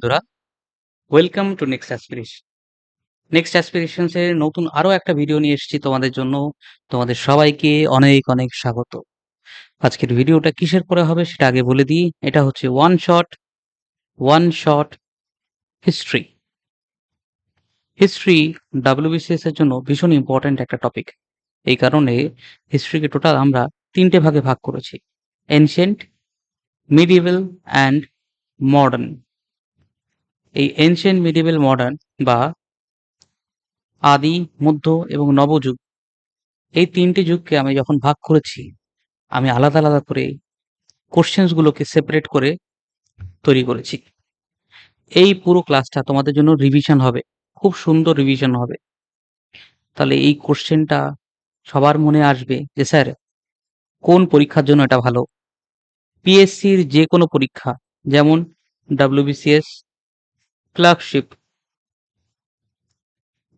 বন্ধুরা, welcome to next aspiration. Next aspirations এর নতুন আরো একটা ভিডিও নিয়ে এসেছি তোমাদের জন্য। তোমাদের সবাইকে অনেক অনেক স্বাগত। আজকের ভিডিওটা কিসের পরে হবে সেটা আগে বলে দিই। এটা হচ্ছে one shot history. History WBCS এর জন্য ভীষণ ইম্পর্ট্যান্ট একটা টপিক। এই কারণে হিস্ট্রিকে টোটাল আমরা তিনটে ভাগে ভাগ করেছি: এনশিয়েন্ট, মিডিভেল অ্যান্ড মডার্ন। এই এনশিয়েন্ট, মিডিভেল, মডার্ন বা আদি, মধ্য এবং নবযুগ, এই তিনটে যুগকে আমি যখন ভাগ করেছি, আমি আলাদা আলাদা করে কোশ্চেন্সগুলোকে সেপারেট করে তৈরি করেছি। এই পুরো ক্লাসটা তোমাদের জন্য রিভিশন হবে, খুব সুন্দর রিভিশন হবে। তাহলে এই কোশ্চেনটা সবার মনে আসবে যে স্যার কোন পরীক্ষার জন্য এটা ভালো। পিএসসির যে কোনো পরীক্ষা, যেমন ডাব্লিউবিসিএস, ক্লার্কশিপ,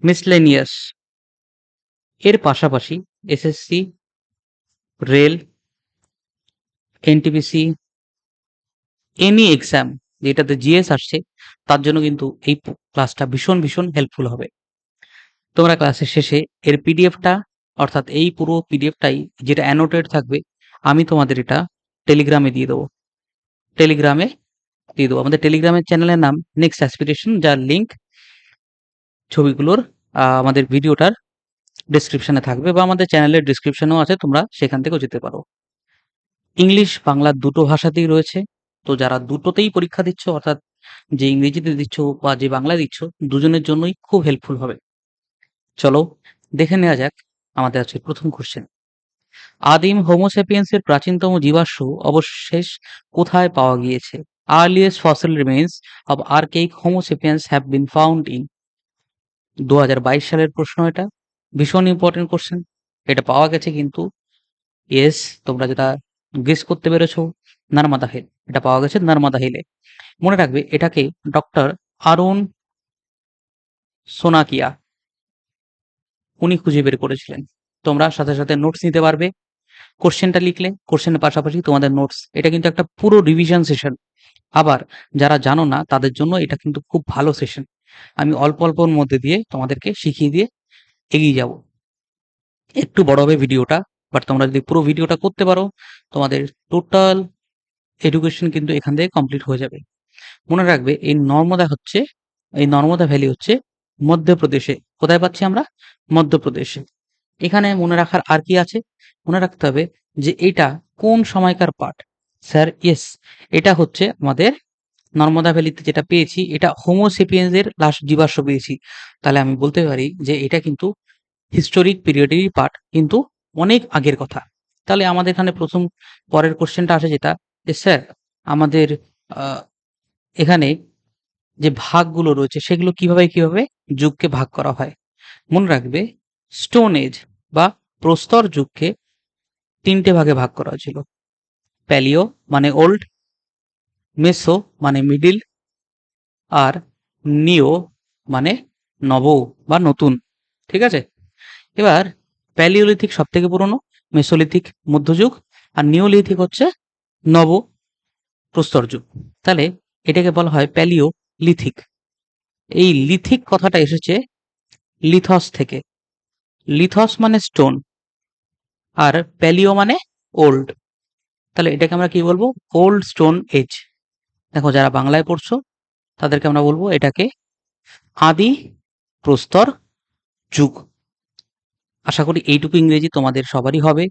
মিসলেনিয়াস, এর পাশাপাশি SSC, rail, NTPC, any exam যেটাতে জিএস আসছে, তার জন্য কিন্তু এই ক্লাসটা ভীষণ ভীষণ হেল্পফুল হবে। তোমরা ক্লাসের শেষে এর পিডিএফটা, অর্থাৎ এই পুরো পিডিএফটাই যেটা অ্যানোটেড থাকবে, আমি তোমাদের এটা টেলিগ্রামে দিয়ে দেবো। আমাদের টেলিগ্রামের চ্যানেলের নাম নেক্সট অ্যাসপিরেশন, যার লিঙ্ক ছবিগুলোর আমাদের ভিডিওটার ডেসক্রিপশনে থাকবে, বা আমাদের চ্যানেলের ডিসক্রিপশনেও আছে, তোমরা সেখান থেকেও যেতে পারো। ইংলিশ বাংলা দুটো ভাষাতেই রয়েছে। তো যারা দুটোতেই পরীক্ষা দিচ্ছ, অর্থাৎ যে ইংরেজিতে দিচ্ছ বা যে বাংলায় দিচ্ছ, দুজনের জন্যই খুব হেল্পফুল হবে। চলো দেখে নেওয়া যাক আমাদের আজকের প্রথম কোশ্চেন। আদিম হোমোসেপিয়েন্সের প্রাচীনতম জীবাশ্ম অবশেষ কোথায় পাওয়া গিয়েছে? Earliest fossil remains of archaic homo sapiens have been found in. 2022 সালের প্রশ্ন এটা, ভীষণ ইম্পর্টেন্ট কোশ্চেন। এটা পাওয়া গেছে কিন্তু, ইয়েস, তোমরা যেটা গেস করতে পেরেছো, নর্মদা হিল। এটা পাওয়া গেছে নর্মদা হিলে। মনে রাখবে এটাকে ডক্টর আরুন সোনাকিয়া উনি খুঁজে বের করেছিলেন। তোমরা সাথে সাথে নোটস নিতে পারবে। কোশ্চেনটা লিখলে কোশ্চেনের পাশাপাশি তোমাদের নোটস, এটা কিন্তু একটা পুরো রিভিশন সেশন। আবার যারা জানো না তাদের জন্য এটা কিন্তু খুব ভালো সেশন। আমি অল্প অল্পর মধ্যে দিয়ে তোমাদেরকে শিখিয়ে দিয়ে এগিয়ে যাব। একটু বড় হবে ভিডিওটা, বাট তোমরা যদি পুরো ভিডিওটা করতে পারো, তোমাদের টোটাল এডুকেশন কিন্তু এখান থেকে কমপ্লিট হয়ে যাবে। মনে রাখবে এই নর্মদা ভ্যালি হচ্ছে মধ্যপ্রদেশে। কোথায় পাচ্ছি আমরা? মধ্যপ্রদেশে। এখানে মনে রাখার আর কি আছে? মনে রাখতে হবে যে এটা কোন সময়কার পার্ট। স্যার ইয়েস, এটা হচ্ছে আমাদের নর্মদা ভ্যালিতে যেটা পেয়েছি, এটা হোমোসেপিয়েন্স এর লাস্ট জীবাশ্ম পেয়েছি। তাহলে আমি বলতে পারি যে এটা কিন্তু হিস্টোরিক পিরিয়ডেরই পার্ট, কিন্তু অনেক আগের কথা। তাহলে আমাদের এখানে প্রথম পরের কোশ্চেনটা আসে যেটা, যে স্যার আমাদের এখানে যে ভাগগুলো রয়েছে সেগুলো কিভাবে কিভাবে যুগকে ভাগ করা হয়। মনে রাখবে স্টোন এজ বা প্রস্তর যুগকে তিনটে ভাগে ভাগ করা হয়েছিল: প্যালিও মানে ওল্ড, মেসো মানে মিডিল, আর নিও মানে নব বা নতুন। ঠিক আছে? এবার প্যালিওলিথিক সব থেকে পুরনো, মেসোলিথিক মধ্যযুগ, আর নিওলিথিক হচ্ছে নব প্রস্তর যুগ। তাহলে এটাকে বলা হয় প্যালিওলিথিক। এই লিথিক কথাটা এসেছে লিথস থেকে। লিথস মানে স্টোন, আর প্যালিও মানে ওল্ড। তাহলে এটাকে আমরা কি বলবো? Old stone age. দেখো যারা বাংলায় পড়ছো তাদেরকে আমরা বলবো এটাকে আদি প্রস্তর যুগ। আশা করি এইটুকু ইংরেজি তোমাদের সবারই হবে।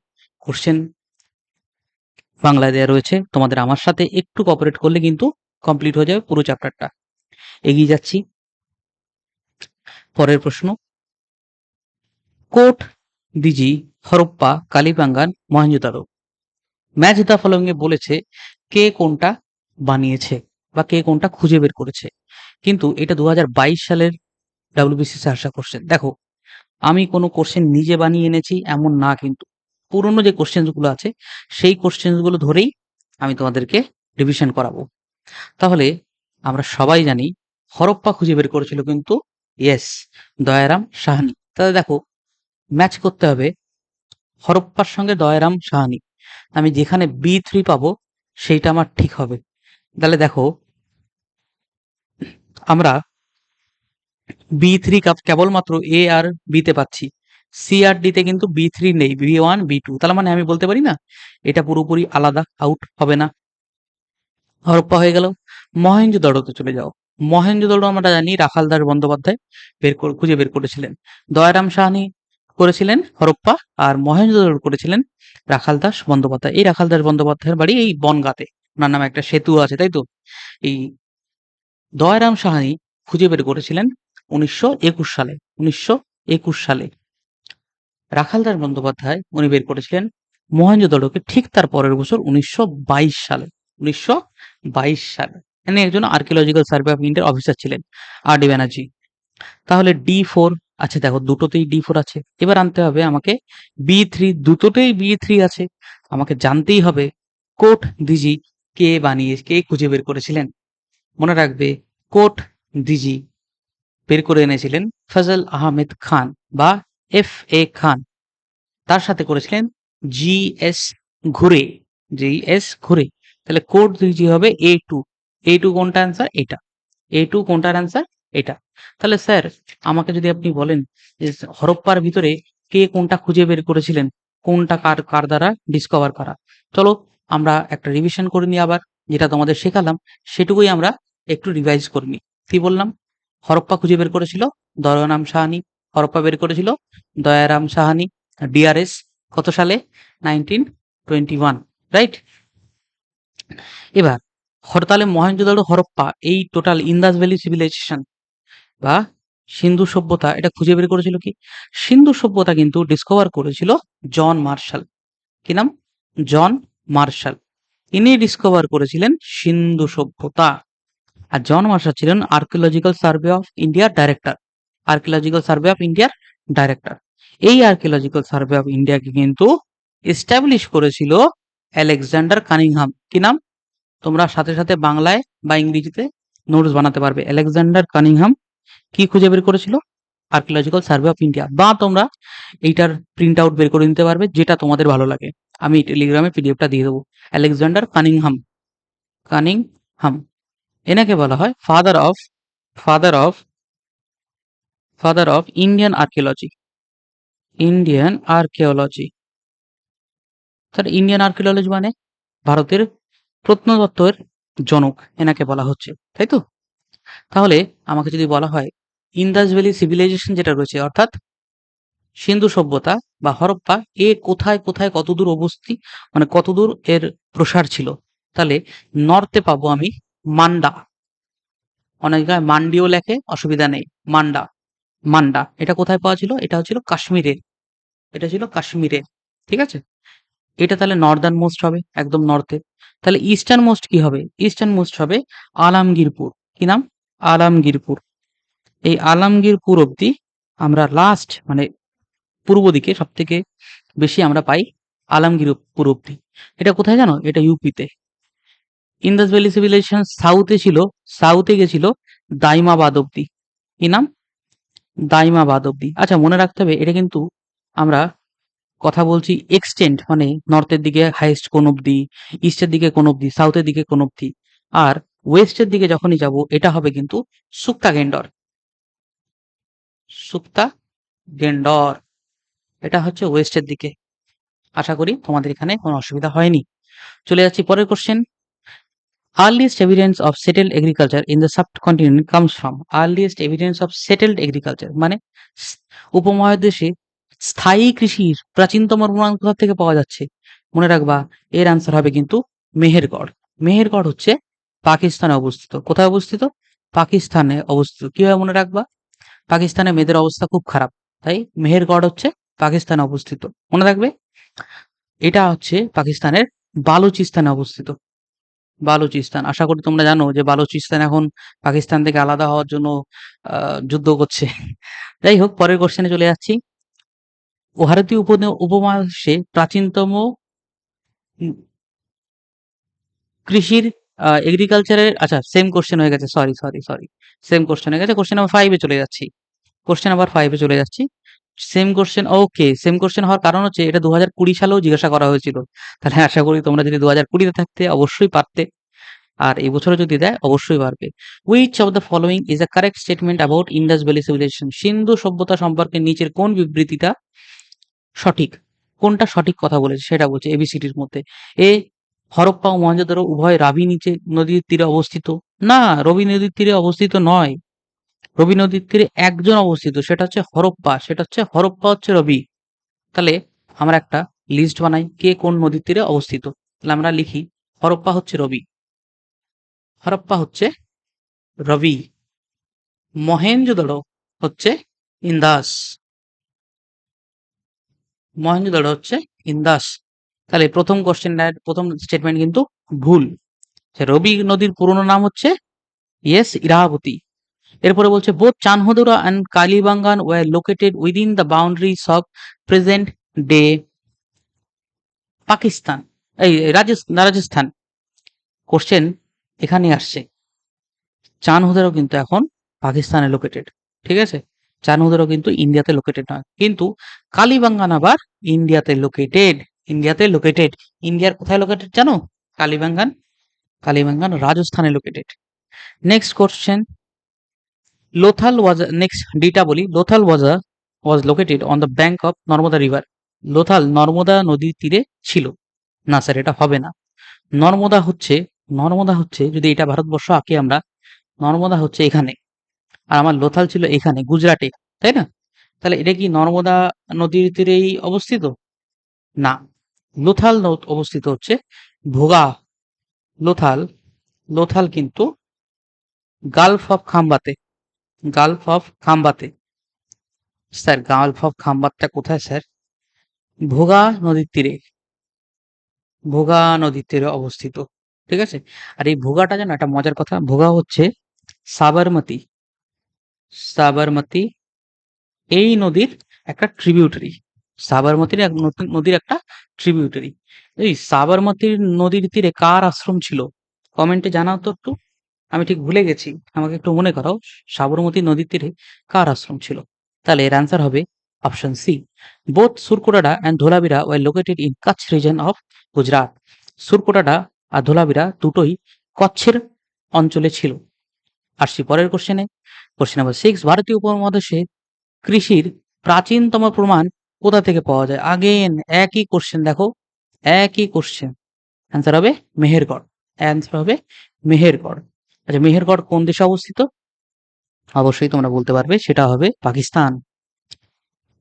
কোশ্চেন বাংলায় দেওয়া রয়েছে, তোমাদের আমার সাথে একটু কোঅপারেট করলে কিন্তু কমপ্লিট হয়ে যাবে পুরো চ্যাপ্টারটা। এগিয়ে যাচ্ছি। পরের প্রশ্ন, Kot Diji, Harappa, Kalibangan, Mohenjodaro, match the following এ বলেছে কে কোনটা বানিয়েছে বা কে কোনটা খুঁজে বের করেছে। কিন্তু এটা 2022 সালের ডাব্লিউবিসিএস আসা কোশ্চেন। দেখো আমি কোনো কোশ্চেন নিজে বানিয়ে এনেছি এমন না, কিন্তু পুরনো যে কোশ্চেনগুলো আছে সেই কোশ্চেনগুলো ধরেই আমি তোমাদেরকে রিভিশন করাবো। তাহলে আমরা সবাই জানি হরপ্পা খুঁজে বের করেছিল কিন্তু, ইয়েস, দয়ারাম সাহানি। তাহলে দেখো ম্যাচ করতে হবে হরপ্পার সঙ্গে দয়ারাম সাহানি। আমি যেখানে B3 পাবো সেইটা আমার ঠিক হবে। তাহলে দেখো আমরা B3 কেবলমাত্র A আর B তে পাচ্ছি, C আর D তে কিন্তু B3 নেই, B1 B2, তার মানে আমি বলতে পারি না এটা পুরোপুরি আলাদা, আউট হবে না। হরপ্পা হয়ে গেল। মহেঞ্জোদাড়োতে চলে যাও। মহেঞ্জোদাড়ো আমরা জানি রাখাল দাস বন্দ্যোপাধ্যায় খুঁজে বের করেছিলেন। দয়ারাম সাহানি করেছিলেন হরপ্পা, আর মহেঞ্জোদাড়ো করেছিলেন রাখাল দাস বন্দ্যোপাধ্যায়। এই রাখাল দাস বন্দ্যোপাধ্যায়ের বাড়ি এই বনগাঁতে, ওনার নামে একটা সেতু আছে, তাই তো। এই দয়ারাম সাহানি খুঁজে বের করেছিলেন 1921 সালে। 1921 সালে রাখাল দাস বন্দ্যোপাধ্যায় উনি বের করেছিলেন মহেঞ্জোদাড়োকে ঠিক তার পরের বছর 1922 সালে। 1922 সালে এখানে একজন আর্কিওলজিক্যাল সার্ভে অফ ইন্ডিয়ার অফিসার ছিলেন আর ডি ব্যানার্জি। তাহলে D4, আচ্ছা দেখো দুটোতেই D4 আছে। এবার আনতে হবে আমাকে B3, দুটোতেই B3 আছে। আমাকে জানতেই হবে কোট দিজি কে খুঁজে বের করেছিলেন। মনে রাখবে কোট দিজি বের করে এনেছিলেন ফজল আহমেদ খান বা FA খান। তার সাথে করেছিলেন GS ঘুরে, ঘুরে। তাহলে কোড দিজি হবে A2। A2 কোনটা অ্যান্সার? এটা। A2 কোনটার অ্যান্সার? এটা। তাহলে স্যার আমাকে যদি আপনি বলেন যে হরপ্পার ভিতরে কে কোনটা খুঁজে বের করেছিলেন, কোনটা কার দ্বারা ডিসকভার করা, চলো আমরা একটা রিভিশন করে নিই। আবার যেটা তোমাদের শেখালাম সেটুকুই আমরা একটু রিভাইজ করে নিই। কি বললাম? হরপ্পা খুঁজে বের করেছিল দয়ারাম সাহানি। হরপ্পা বের করেছিল দয়ারাম সাহানি। DRS কত সালে? 1921, রাইট। এবার হরতালে মহেঞ্জোদাড়ো হরপ্পা এই টোটাল ইন্দাস ভ্যালি সিভিলাইজেশন বা সিন্ধু সভ্যতা এটা খুঁজে বের করেছিল কি? সিন্ধু সভ্যতা কিন্তু ডিসকভার করেছিল জন মার্শাল। কি নাম? John Marshall. ইনি ডিসকভার করেছিলেন সিন্ধু সভ্যতা। আর জন মার্শাল ছিলেন আর্কিওলজিক্যাল সার্ভে অফ ইন্ডিয়ার ডাইরেক্টর। আর্কিওলজিক্যাল সার্ভে অফ ইন্ডিয়ার ডাইরেক্টর। এই আর্কিওলজিক্যাল সার্ভে অফ ইন্ডিয়াকে কিন্তু এস্টাবলিশ করেছিল আলেকজান্ডার কানিংহাম। কি নাম? তোমরা সাথে সাথে বাংলায় বা ইংরেজিতে নোটস বানাতে পারবে। আলেকজান্ডার কানিংহাম কি খুঁজে বের করেছিল? Archaeological survey of India. বা তোমরা এইটার প্রিন্ট আউট বের করে নিতে পারবে, যেটা তোমাদের ভালো লাগে। আমি টেলিগ্রামে পিডিএফটা দিয়ে দেবো। Alexander Cunningham. কানিংহাম এনাকে বলা হয় father of Indian archaeology. Indian archaeology. Sir Indian archaeology মানে ভারতের প্রত্নতত্ত্বের জনক, এনাকে বলা হচ্ছে, তাই তো। তাহলে আমাকে যদি বলা হয় ইন্দাস ভ্যালি সিভিলাইজেশন যেটা রয়েছে, অর্থাৎ সিন্ধু সভ্যতা বা হরপ্পা, এ কোথায় কোথায় কতদূর অবস্থিত, মানে কতদূর এর প্রসার ছিল, তাহলে নর্থে পাবো আমি মান্ডা। অনেক জায়গায় মান্ডিও লেখে, অসুবিধা নেই। মান্ডা, মান্ডা এটা কোথায় পাওয়া ছিল? এটা হচ্ছিল কাশ্মীরে। এটা ছিল কাশ্মীরে, ঠিক আছে। এটা তাহলে নর্দার্ন মোস্ট হবে, একদম নর্থে। তাহলে ইস্টার্ন মোস্ট কি হবে? ইস্টার্ন মোস্ট হবে আলামগীরপুর। কি নাম? আলামগীরপুর। এই আলামগীরপুর অব্দি আমরা লাস্ট, মানে পূর্ব দিকে সব থেকে বেশি আমরা পাই আলামগীরপুর অব্দি। এটা কোথায় জানো? এটা ইউপিতে। ইন্দাস ভ্যালি সিভিলাইজেশন সাউথে গেছিল দাইমাবাদ অব্দি। কি নাম? দাইমাবাদ অব্দি। আচ্ছা মনে রাখতে হবে এটা কিন্তু আমরা কথা বলছি এক্সটেন্ট, মানে নর্থের দিকে হাইয়েস্ট কোন অব্দি, ইস্টের দিকে কোন অব্দি, সাউথের দিকে কোন অব্দি। আর ওয়েস্টের দিকে যখনই যাব এটা হবে কিন্তু সুক্তা গেন্ডর। সুক্তা গেন্ডর এটা হচ্ছে ওয়েস্টের দিকে। আশা করি তোমাদের এখানে কোনো অসুবিধা হয়নি। চলে যাচ্ছি পরের question. Earliest evidence of settled agriculture in the subcontinent comes from earliest evidence of settled agriculture মানে উপমহাদেশে স্থায়ী কৃষির প্রাচীনতম প্রমাণ কোথা থেকে পাওয়া যাচ্ছে? মনে রাখবা এর আনসার হবে কিন্তু মেহেরগড়। মেহেরগড় হচ্ছে পাকিস্তানে অবস্থিত। কোথায় অবস্থিত? পাকিস্তানে অবস্থিত। কিভাবে মনে রাখবা? পাকিস্তানে মেয়েদের অবস্থা খুব খারাপ, তাই মেহেরগড় হচ্ছে পাকিস্তানে অবস্থিত। মনে রাখবে এটা হচ্ছে পাকিস্তানের বালুচিস্তানে অবস্থিত। বালুচিস্তান, আশা করি তোমরা জানো যে বালুচিস্তান এখন পাকিস্তান থেকে আলাদা হওয়ার জন্য যুদ্ধ করছে। যাই হোক পরের কোশ্চেনে চলে যাচ্ছি। ভারতীয় উপমহাদেশে প্রাচীনতম কৃষির এগ্রিকালচারের, আচ্ছা সেম কোশ্চেন হয়ে গেছে, সরি সেম কোশ্চেন হয়ে গেছে। কোশ্চেন নাম্বার 5 এ চলে যাচ্ছি। কোশ্চেন নাম্বার 5 এ চলে যাচ্ছি। সেম কোশ্চেন, ওকে। সেম কোশ্চেন হওয়ার কারণ হচ্ছে এটা 2020 সালেও জিজ্ঞাসা করা হয়েছিল। তাহলে আশা করি তোমরা যদি 2020 তে থাকতে অবশ্যই পারতে। আর এই বছরে যদি দেয় অবশ্যই পারবে। Which of the following is a correct statement about Indus valley civilization? সিন্ধু সভ্যতা সম্পর্কে নিচের কোন বিবৃতিটা সঠিক? কোনটা সঠিক কথা বলেছে সেটা বলছে এবিসিডির মধ্যে। এ, হরপ্পা ও মহেঞ্জোদারো উভয় রাবি নিচে নদীর তীরে অবস্থিত। না, রবি নদীর তীরে অবস্থিত নয়। রবি নদীর তীরে একজন অবস্থিত, সেটা হচ্ছে হরপ্পা, হরপ্পা হচ্ছে রবি। তাহলে আমরা একটা লিস্ট বানাই কে কোন নদীর তীরে অবস্থিত। তাহলে আমরা লিখি হরপ্পা হচ্ছে রবি, হরপ্পা হচ্ছে রবি, মহেঞ্জোদারো হচ্ছে ইন্দাস, মহেঞ্জোদারো হচ্ছে ইন্দাস। তাহলে প্রথম কোশ্চেনটার প্রথম স্টেটমেন্ট কিন্তু ভুল। রবি নদীর পুরনো নাম হচ্ছে ইয়েস ইরাবতী। এরপরে বলছে both Chanhudaro and Kalibangan were located within the boundaries of present day Pakistan, এই রাজস্থান। কোশ্চেন এখানে আসছে চানহুদারও কিন্তু এখন পাকিস্তানে লোকেটেড, ঠিক আছে? চানহুদারও কিন্তু ইন্ডিয়াতে লোকেটেড নয়, কিন্তু কালিবাঙ্গান আবার ইন্ডিয়াতে লোকেটেড। ইন্ডিয়ার কোথায় লোকেটেড জানো? কালিবাঙ্গান, কালিবাঙ্গান রাজস্থানে located. Next question, Lothal was next ডিটা বলি, Lothal was located on the bank of Narmada river. Lothal Narmada নদীর তীরে ছিল। না স্যার, এটা হবে না। নর্মদা হচ্ছে যদি এটা ভারতবর্ষ আঁকি আমরা, নর্মদা হচ্ছে এখানে, আর আমার লোথাল ছিল এখানে গুজরাটে, তাই না? তাহলে এটা কি নর্মদা নদীর তীরেই অবস্থিত? না, লোথাল অবস্থিত হচ্ছে ভোগা। লোথাল লোথাল কিন্তু গালফ অফ খাম্বাতে, গালফ অফ খাম্বাতে। স্যার গালফ অফ খাম্বাতটা কোথায় স্যার? ভোগা নদীর তীরে, ভোগা নদীর তীরে অবস্থিত, ঠিক আছে? আর এই ভোগাটা যেন একটা মজার কথা, ভোগা হচ্ছে সাবরমতী, সাবরমতী এই নদীর একটা ট্রিবিউটারি, সাবরমতীর নদীর একটা ট্রিবিউটারি। এই সাবরমতীর নদীর তীরে কার আশ্রম ছিল? কমেন্টে জানাও তো একটু, আমি ঠিক ভুলে গেছি, আমাকে একটু মনে করাও। সাবরমতী নদীর তীরে কার আশ্রম ছিল? তাহলে এর অ্যান্সার হবে option C, both Surkotada and Dholavira were located in Kutch region of Gujarat. Surkotada আর ধোলাবিরা দুটোই কচ্ছের অঞ্চলে ছিল। আসছি পরের কোশ্চেনে। কোশ্চেন নাম্বার 6, ভারতীয় উপমহাদেশে কৃষির প্রাচীনতম প্রমাণ কোথা থেকে পাওয়া যায়? আগেন একই কোশ্চেন, দেখো একই কোশ্চেন। অ্যান্সার হবে মেহেরগড়, অ্যান্সার হবে মেহেরগড়। আচ্ছা, মেহেরগড় কোন দেশে অবস্থিত? অবশ্যই তোমরা বলতে পারবে, সেটা হবে পাকিস্তান।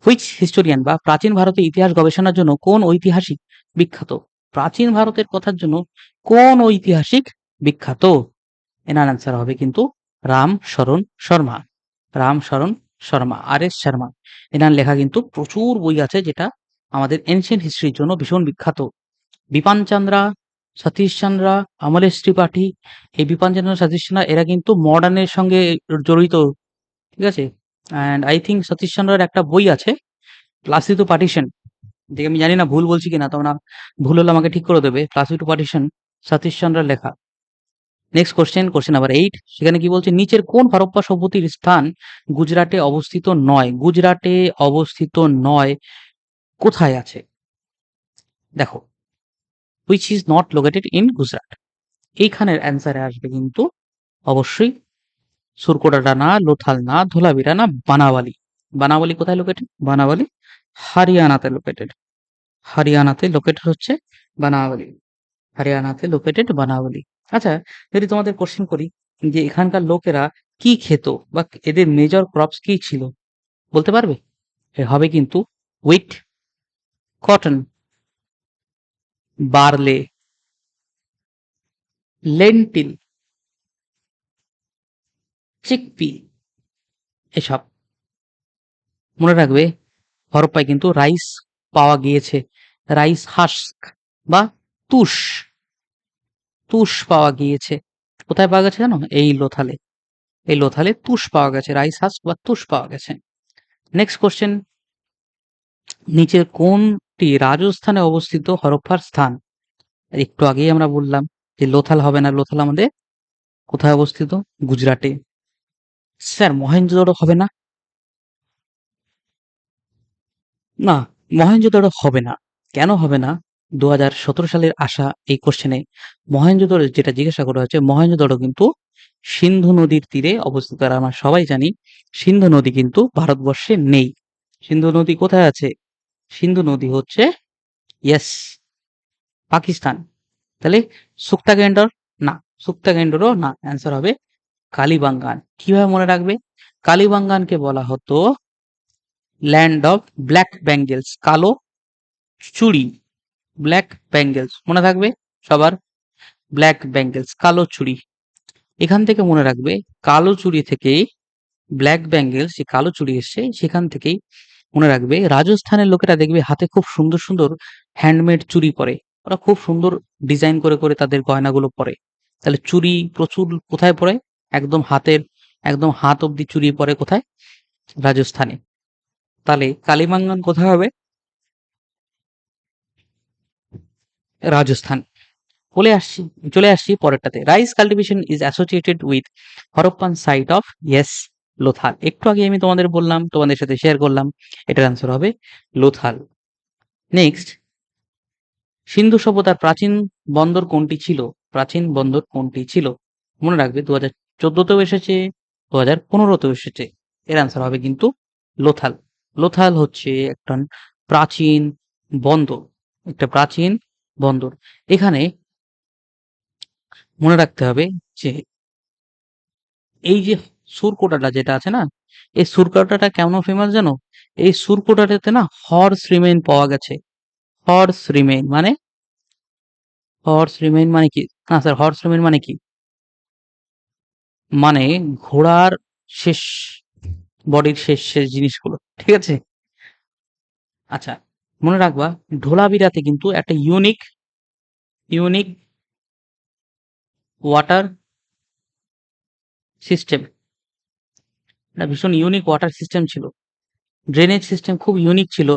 হুইচ হিস্টোরিয়ান বা প্রাচীন ভারতের ইতিহাস গবেষণার জন্য কোন ঐতিহাসিক বিখ্যাত? প্রাচীন ভারতের কথার জন্য কোন ঐতিহাসিক বিখ্যাত? এনার অ্যান্সার হবে কিন্তু রামশরণ শর্মা, রামশরণ শর্মা, আর এস শর্মা। এনার লেখা কিন্তু প্রচুর বই আছে যেটা আমাদের এনশিয়েন্ট হিস্ট্রির জন্য ভীষণ বিখ্যাত। বিপান চন্দ্রা, সতীশ চন্দ্রা, অমলেশ ত্রিপাঠী, এই বিপান চন্দ্র সতীশ চন্দ্রা এরা কিন্তু মডার্নের সঙ্গে জড়িত, ঠিক আছে? অ্যান্ড আই থিঙ্ক সতীশ চন্দ্রার একটা বই আছে প্লাসি টু পার্টিশন, দেখে আমি জানি না ভুল বলছি কিনা, তোমরা ভুল হলে আমাকে ঠিক করে দেবে। প্লাসি টু পার্টিশন সতীশ চন্দ্রার লেখা। নেক্সট কোশ্চেন, কোশ্চেন নাম্বার 8, সেখানে কি বলছে নিচের কোন হরপ্পা সভ্যতার স্থান গুজরাটে অবস্থিত নয়? গুজরাটে অবস্থিত নয় কোথায় আছে? দেখো, which is not located in Gujarat. এইখানের অ্যান্সারে আসবে কিন্তু অবশ্যই সুরকোটাটা না, লোথাল না, ধোলাবিরা না, বানাওয়ালি। বানাওয়ালি কোথায় লোকেটেড? বানাওয়ালি হরিয়ানাতে লোকেটেড, হরিয়ানাতে লোকেটেড হচ্ছে বানাওয়ালি, হরিয়ানাতে লোকেটেড বানাওয়ালি। আচ্ছা, যদি তোমাদের কোশ্চেন করি যে এখানকার লোকেরা কি খেত বা এদের মেজর ক্রপস কি ছিল, বলতে পারবে? হবে কিন্তু হুইট, কটন, বার্লে, লেন্টিল, চিকপি, এসব। মনে রাখবে হরপ্পায় কিন্তু রাইস পাওয়া গিয়েছে, রাইস হাস্ক বা তুষ, তুষ পাওয়া গিয়েছে। কোথায় পাওয়া গেছে জানো? এই লোথালে, এই লোথালে তুষ পাওয়া গেছে, রাইস হাস্ক বা তুষ পাওয়া গেছে। নেক্সট কোশ্চেন, নিচের কোনটি রাজস্থানে অবস্থিত হরপ্পার স্থান? একটু আগেই আমরা বললাম যে লোথাল হবে না, লোথাল আমাদের কোথায় অবস্থিত? গুজরাটে। স্যার মহেঞ্জোদারো হবে না? না, মহেঞ্জোদারো হবে না। কেন হবে না? 2017 সালের আসা এই কোশ্চেনে মহেঞ্জোদড়ো যেটা জিজ্ঞাসা করা হয়েছে, মহেঞ্জোদড়ো কিন্তু সিন্ধু নদীর তীরে অবস্থিত। আর আমরা সবাই জানি সিন্ধু নদী কিন্তু ভারতবর্ষে নেই। সিন্ধু নদী কোথায় আছে? সিন্ধু নদী হচ্ছে ইয়েস পাকিস্তান। তাহলে সুক্তাগেন্ডর না, সুক্তাগেন্ডরও না, অ্যান্সার হবে কালিবাঙ্গান। কিভাবে মনে রাখবে? কালিবাঙ্গানকে বলা হতো ল্যান্ড অফ ব্ল্যাক ব্যাঙ্গেলস, কালো চুড়ি, ব্ল্যাক ব্যাঙ্গেলস মনে থাকবে সবার, ব্ল্যাক ব্যাঙ্গেলস কালো চুড়ি। এখান থেকে মনে রাখবে কালো চুড়ি থেকেই ব্ল্যাক ব্যাঙ্গেলস, যে কালো চুড়ি এসছে সেখান থেকেই মনে রাখবে রাজস্থানের লোকেরা দেখবে হাতে খুব সুন্দর সুন্দর হ্যান্ডমেড চুড়ি পরে, ওরা খুব সুন্দর ডিজাইন করে করে তাদের গয়নাগুলো পরে। তাহলে চুড়ি প্রচুর কোথায় পরে? একদম হাতের, একদম হাত অব্দি চুড়ি পরে কোথায়? রাজস্থানে। তাহলে কালিবাঙ্গান কোথায় হবে? রাজস্থান। চলে আসছি পরেরটাতে। Rice cultivation is associated with Harappan site of yes Lothal. একটু আগে আমি তোমাদের বললাম, তোমাদের সাথে শেয়ার করলাম, এটার আনসার হবে লোথাল। নেক্সট, সিন্ধু সভ্যতার প্রাচীন বন্দর কোনটি ছিল? প্রাচীন বন্দর কোনটি ছিল? মনে রাখবে 2014তেও এসেছে, 2015তেও এসেছে। এর আনসার হবে কিন্তু লোথাল। লোথাল হচ্ছে একটা প্রাচীন বন্দর, একটা প্রাচীন বন্দর। এখানে মনে রাখতে হবে যে এই যে সুরকোটাটা যেটা আছে না, এই সুরকোটাটা কেমন ফেমাস জানো? এই সুরকোটাটাতে না হর্স রিমেইন পাওয়া গেছে। হর্স রিমেইন মানে, হর্স রিমেইন মানে কি? না স্যার, হর্স রিমেইন মানে কি? মানে ঘোড়ার শেষ, বডির শেষ শেষ জিনিসগুলো, ঠিক আছে? আচ্ছা, মনে রাখবা ধোলাবিরাতে কিন্তু একটা ইউনিক ইউনিক ওয়াটার সিস্টেম, একটা ভীষণ ইউনিক ওয়াটার সিস্টেম ছিল, ড্রেনেজ সিস্টেম খুব ইউনিক ছিল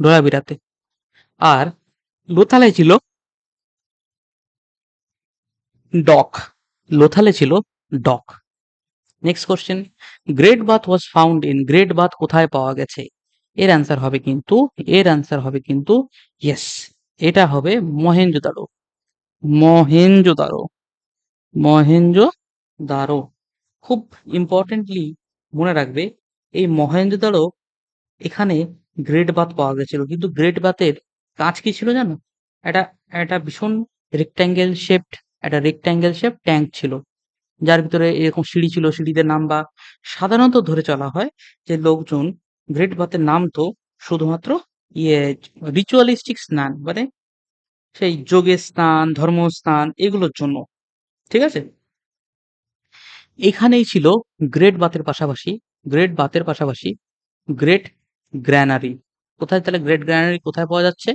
ধোলাবিরাতে। আর লোথালে ছিল ডক, লোথালে ছিল dock. Next question, great bath was found in, great bath কোথায় পাওয়া গেছে? এর অ্যান্সার হবে কিন্তু, এর অ্যান্সার হবে কিন্তু ইয়েস, এটা হবে মহেঞ্জোদারো। মহেঞ্জোদারো, মহেঞ্জোদারো। খুব ইম্পর্টেন্টলি মনে রাখবে এই মহেঞ্জোদারো, এখানে গ্রেট বাথ পাওয়া গেছিল। কিন্তু গ্রেট বাথের কাজ কি ছিল জানো? একটা একটা ভীষণ রেক্ট্যাঙ্গেল শেপড, একটা রেক্ট্যাঙ্গেল শেপ ট্যাঙ্ক ছিল, যার ভিতরে এরকম সিঁড়ি ছিল, সিঁড়িতে নামবা। সাধারণত ধরে চলা হয় যে লোকজন গ্রেট বাথে নামতো শুধুমাত্র ইয়ে রিচুয়ালিস্টিক স্নান, মানে সেই যোগের স্নান, ধর্ম স্নান এগুলোর জন্য, ঠিক আছে? এখানেই ছিল গ্রেট বাথের পাশাপাশি, গ্রেট বাথের পাশাপাশি গ্রেট গ্র্যানারি। কোথায় তাহলে গ্রেট গ্র্যানারি কোথায় পাওয়া যাচ্ছে?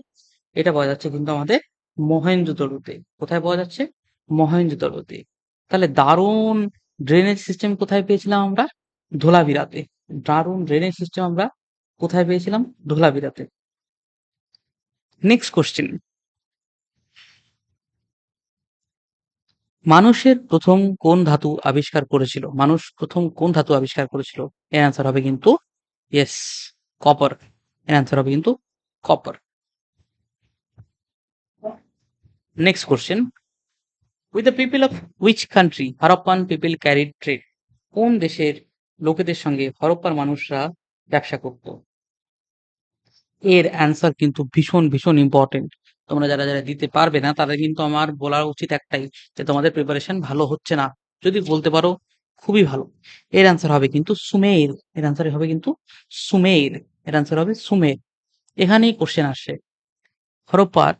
এটা পাওয়া যাচ্ছে কিন্তু আমাদের মহেঞ্জোদড়োতে। কোথায় পাওয়া যাচ্ছে? মহেঞ্জোদড়োতে। তাহলে দারুণ ড্রেনেজ সিস্টেম কোথায় পেয়েছিলাম আমরা? ধোলাভিরাতে। দারুণ ড্রেনেজ সিস্টেম আমরা কোথায় পেয়েছিলাম? ধোলাভিরাতে। নেক্সট কোশ্চেন, মানুষের প্রথম কোন ধাতু আবিষ্কার করেছিল? মানুষ প্রথম কোন ধাতু আবিষ্কার করেছিল? এর অ্যান্সার হবে কিন্তু ইয়েস, কপার। এর অ্যান্সার হবে কিন্তু copper. Next question, with the people of which country Harappan people carried trade? কোন দেশের লোকেদের সঙ্গে হরপ্পার মানুষরা ব্যবসা করত? এর অ্যান্সার কিন্তু ভীষণ ভীষণ ইম্পর্টেন্ট। তোমরা যারা যারা দিতে পারবে না তাদের কিন্তু আমার বলা উচিত একটাই, যে তোমাদের প্রিপারেশন ভালো হচ্ছে না। যদি বলতে পারো খুবই ভালো। এর অ্যান্সার হবে কিন্তু সুমের। এর অ্যান্সার হবে কিন্তু সুমের। এর অ্যান্সার হবে সুমের। এখানেই কোশ্চেন আসে, হরপ্পার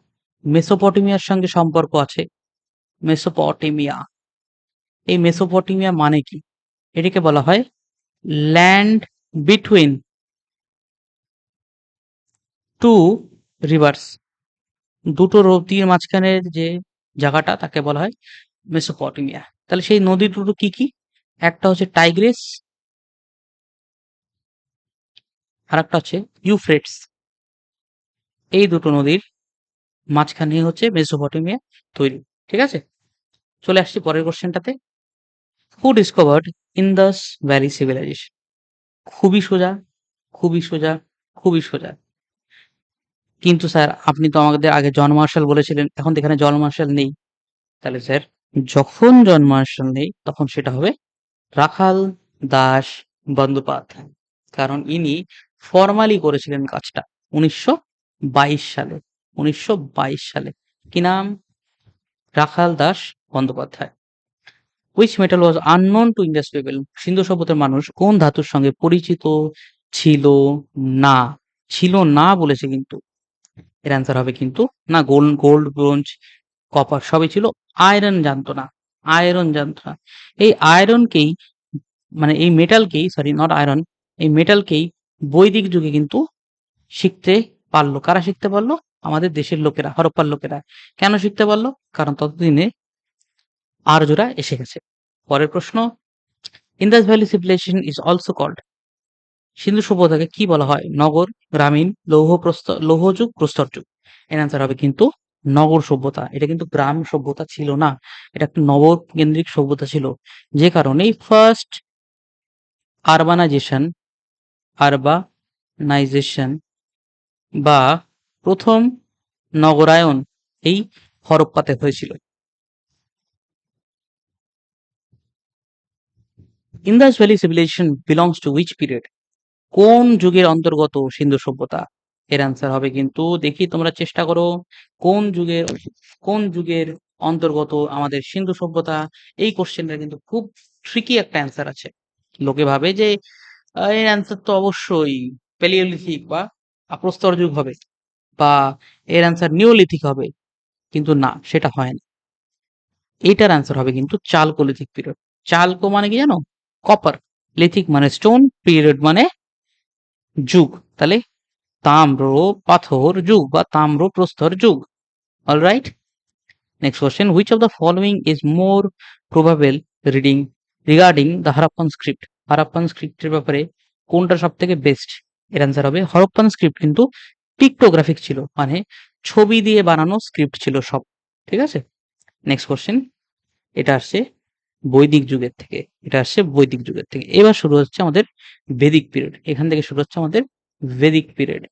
মেসোপটেমিয়ার সঙ্গে সম্পর্ক আছে। মেসোপটেমিয়া, এই মেসোপটেমিয়া মানে কি? এটাকে বলা হয় ল্যান্ড বিটুইন টু রিভার্স, দুটো নদীর মাঝখানের যে জায়গাটা তাকে বলা হয় মেসোপটেমিয়া। তাহলে সেই নদী দুটো কি কি? একটা হচ্ছে টাইগ্রিস, আর একটা হচ্ছে ইউফ্রেটস। এই দুটো নদীর মাঝখানে হচ্ছে মেসোপটেমিয়া তৈরি, ঠিক আছে? চলে আসছি পরের কোশ্চেনটাতে। হু ডিসকভার্ড ইন্দাস ভ্যালি সিভিলাইজেশন? খুবই সোজা, খুবই সোজা, খুবই সোজা। কিন্তু স্যার আপনি তো আমাদের আগে জন মার্শাল বলেছিলেন, এখন তো এখানে জন মার্শাল নেই। তাহলে স্যার যখন জন মার্শাল নেই তখন সেটা হবে রাখাল দাস বন্দ্যোপাধ্যায়, কারণ ইনি ফর্মালি করেছিলেন কাজটা 1922 সালে। 1922 সালে। কি নাম? Rakhal Das Bandyopadhyay. Which metal was unknown to Indus people? সিন্ধু সভ্যতার মানুষ কোন ধাতুর সঙ্গে পরিচিত ছিল না? ছিল না বলেছে কিন্তু। এর অ্যান্সার হবে কিন্তু না, গোল্ড, ব্রোঞ্জ, কপার সবই ছিল। আয়রন জানতো না। আয়রন জানতো না। এই আয়রনকেই, মানে এই মেটালকেই, সরি নট আয়রন, এই মেটালকেই বৈদিক যুগে কিন্তু শিখতে পারলো। কারা শিখতে পারলো? আমাদের দেশের লোকেরা, হরপ্পার লোকেরা। কেন শিখতে পারলো? কারণ ততদিনে আর্যরা এসে গেছে। পরের প্রশ্ন, Indus valley civilization is also called. সিন্ধু সভ্যতাকে কি বলা হয়? নগর, গ্রামীণ, লৌহযুগ, প্রস্তর যুগ। এর অ্যান্সার হবে কিন্তু নগর সভ্যতা। এটা কিন্তু গ্রাম সভ্যতা ছিল না, এটা একটা নগর কেন্দ্রিক সভ্যতা ছিল। যে কারণেই ফার্স্ট আরবানাইজেশন আরবানাইজেশন বা প্রথম নগরায়ন এই হরপ্পাতে হয়েছিল। Indus valley civilization belongs to which period? কোন যুগের অন্তর্গত সিন্ধু সভ্যতা? এর অ্যান্সার হবে কিন্তু, দেখি তোমরা চেষ্টা করো, কোন যুগের অন্তর্গত আমাদের সিন্ধু সভ্যতা? এই কোশ্চেনটা কিন্তু খুব ট্রিকি একটা অ্যান্সার আছে। লোকে ভাবে যে এর অ্যান্সার তো অবশ্যই প্যালিওলিথিক বা প্রস্তর যুগ হবে, বা এর অ্যান্সার নিওলিথিক হবে, কিন্তু না, সেটা হয় না। এটার অ্যান্সার হবে কিন্তু চালকোলিথিক পিরিয়ড। চালকো মানে কি জানো? কপার। লিথিক মানে স্টোন, পিরিয়ড মানে যুগ। তাহলে তাম্র পাথর যুগ বা তাম্র প্রস্তর যুগ। Alright, next question, which of the following is more probable reading regarding the Harappan script? Harappan স্ক্রিপ্টের ব্যাপারে কোনটা সব থেকে বেস্ট? এর অ্যান্সার হবে হরপ্পান স্ক্রিপ্ট কিন্তু পিক্টোগ্রাফিক ছিল, মানে ছবি দিয়ে বানানো স্ক্রিপ্ট ছিল সব। ঠিক আছে, নেক্সট কোশ্চেন, এটা আসছে বৈদিক যুগের থেকে। এবার শুরু হচ্ছে আমাদের বেদিক পিরিয়ড। এখান থেকে শুরু হচ্ছে আমাদের বেদিক পিরিয়ড।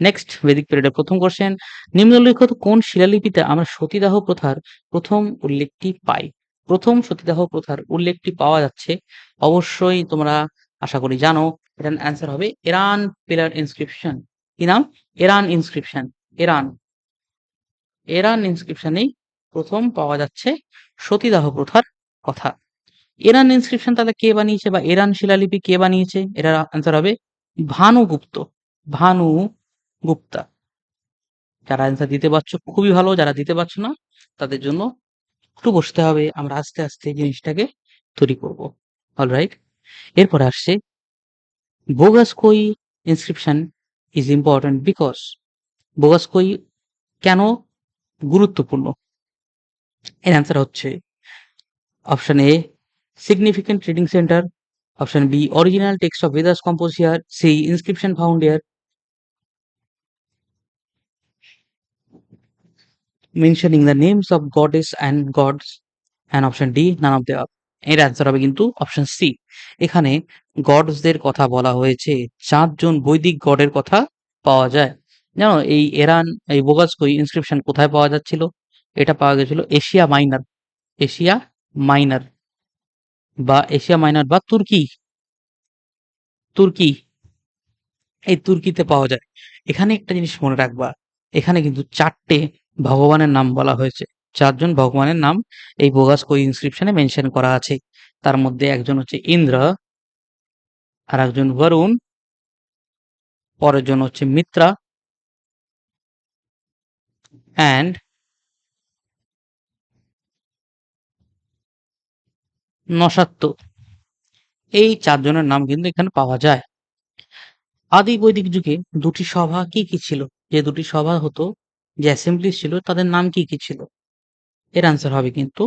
নেক্সট, বেদিক পিরিয়ডের প্রথম কোশ্চেন, নিম্নলিখিত কোন শিলালিপিতে আমরা সতীদাহ প্রথার প্রথম উল্লেখটি পাই? প্রথম সতীদাহ প্রথার উল্লেখটি পাওয়া যাচ্ছে, অবশ্যই তোমরা আশা করি জানো, এটার অ্যান্সার হবে ইরান পিলার ইনস্ক্রিপশন। কি নাম? Iran inscription. ইরান ইরান ইনস্ক্রিপশনেই প্রথম পাওয়া যাচ্ছে সতীদাহ প্রথার কথা। ইরান ইনস্ক্রিপশন তাহলে কে বানিয়েছে, বা ইরান শিলালিপি কে বানিয়েছে? এটার অ্যান্সার হবে ভানুগুপ্ত। ভানুগুপ্তা। যারা অ্যান্সার দিতে পারছো খুবই ভালো, যারা দিতে পারছো না তাদের জন্য একটু বসতে হবে, আমরা আস্তে আস্তে জিনিসটাকে তৈরি করব। অলরাইট, এরপরে আসছে Boghazkoi inscription is important because. Boghazkoi কেন গুরুত্বপূর্ণ? এর অ্যান্সার হচ্ছে option A significant trading centre, option B original text of Vedas compose here, C inscription found here, mentioning the names of goddess and gods, and option D none of the above. এর answer হবে কিন্তু option C. এখানে গডসদের কথা বলা হয়েছে, 4 জন বৈদিক গডের কথা পাওয়া যায়। জানো এই বোগাসকই ইনস্ক্রিপশন কোথায় পাওয়া যাচ্ছিল? এটা পাওয়া গেছিল Asia minor, Asia minor Asia minor বা তুর্কি, তুর্কি এই তুর্কিতে পাওয়া যায়। এখানে একটা জিনিস মনে রাখবা, এখানে কিন্তু 4টে ভগবানের নাম বলা হয়েছে। 4 জন ভগবানের নাম এই বোগাসকই ইনস্ক্রিপশনে মেনশন করা আছে। তার মধ্যে একজন হচ্ছে ইন্দ্র, আর একজন বরুণ, পরের জন হচ্ছে মিত্রা, অ্যান্ড নসাত্য। এই 4 জনের নাম কিন্তু এখানে পাওয়া যায়। আদি বৈদিক যুগে 2টি সভা কি কি ছিল? যে 2টি সভা হতো, যে অ্যাসেম্বলি ছিল, তাদের নাম কি কি ছিল? এর আনসার হবে কিন্তু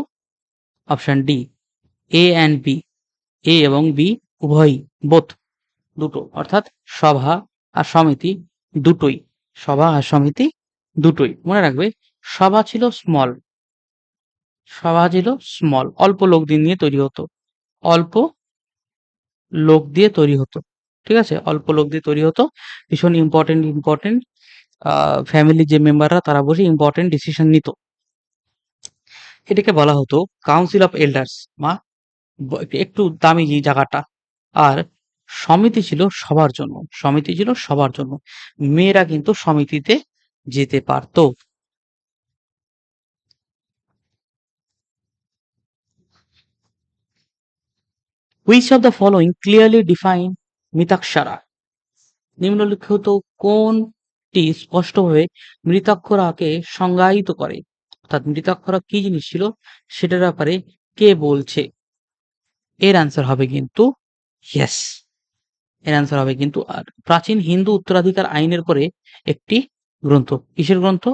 option D, A and B. A এবং বি উভয়ই, বোথ, দুটো, অর্থাৎ সভা আর সমিতি দুটোই। সভা আর সমিতি দুটোই মনে রাখবে। সভা ছিল স্মল, অল্প লোক দিয়ে নিয়ে তৈরি হতো, অল্প লোক দিয়ে তৈরি হতো। ঠিক আছে, অল্প লোক দিয়ে তৈরি হতো। ভীষণ ইম্পর্টেন্ট। ফ্যামিলির যে মেম্বাররা তারা বসে ইম্পর্টেন্ট ডিসিশন নিত। এটাকে বলা হতো কাউন্সিল অফ এল্ডার্স বা একটু দামি যে জায়গাটা। আর সমিতি ছিল সবার জন্য, সমিতি ছিল সবার জন্য। মেয়েরা কিন্তু সমিতিতে যেতে পারতো। Which of the following clearly define Mitakshara? নিম্নলিখিত কোনটি স্পষ্টভাবে মৃতাক্ষরাকে সংজ্ঞায়িত করে? অর্থাৎ মৃতাক্ষরা কি জিনিস ছিল সেটার ব্যাপারে কে বলছে? এর অ্যান্সার হবে কিন্তু ইয়েস, এর অ্যান্সার হবে কিন্তু আর প্রাচীন হিন্দু উত্তরাধিকার আইনের পরে একটি গ্রন্থ। কিসের গ্রন্থ?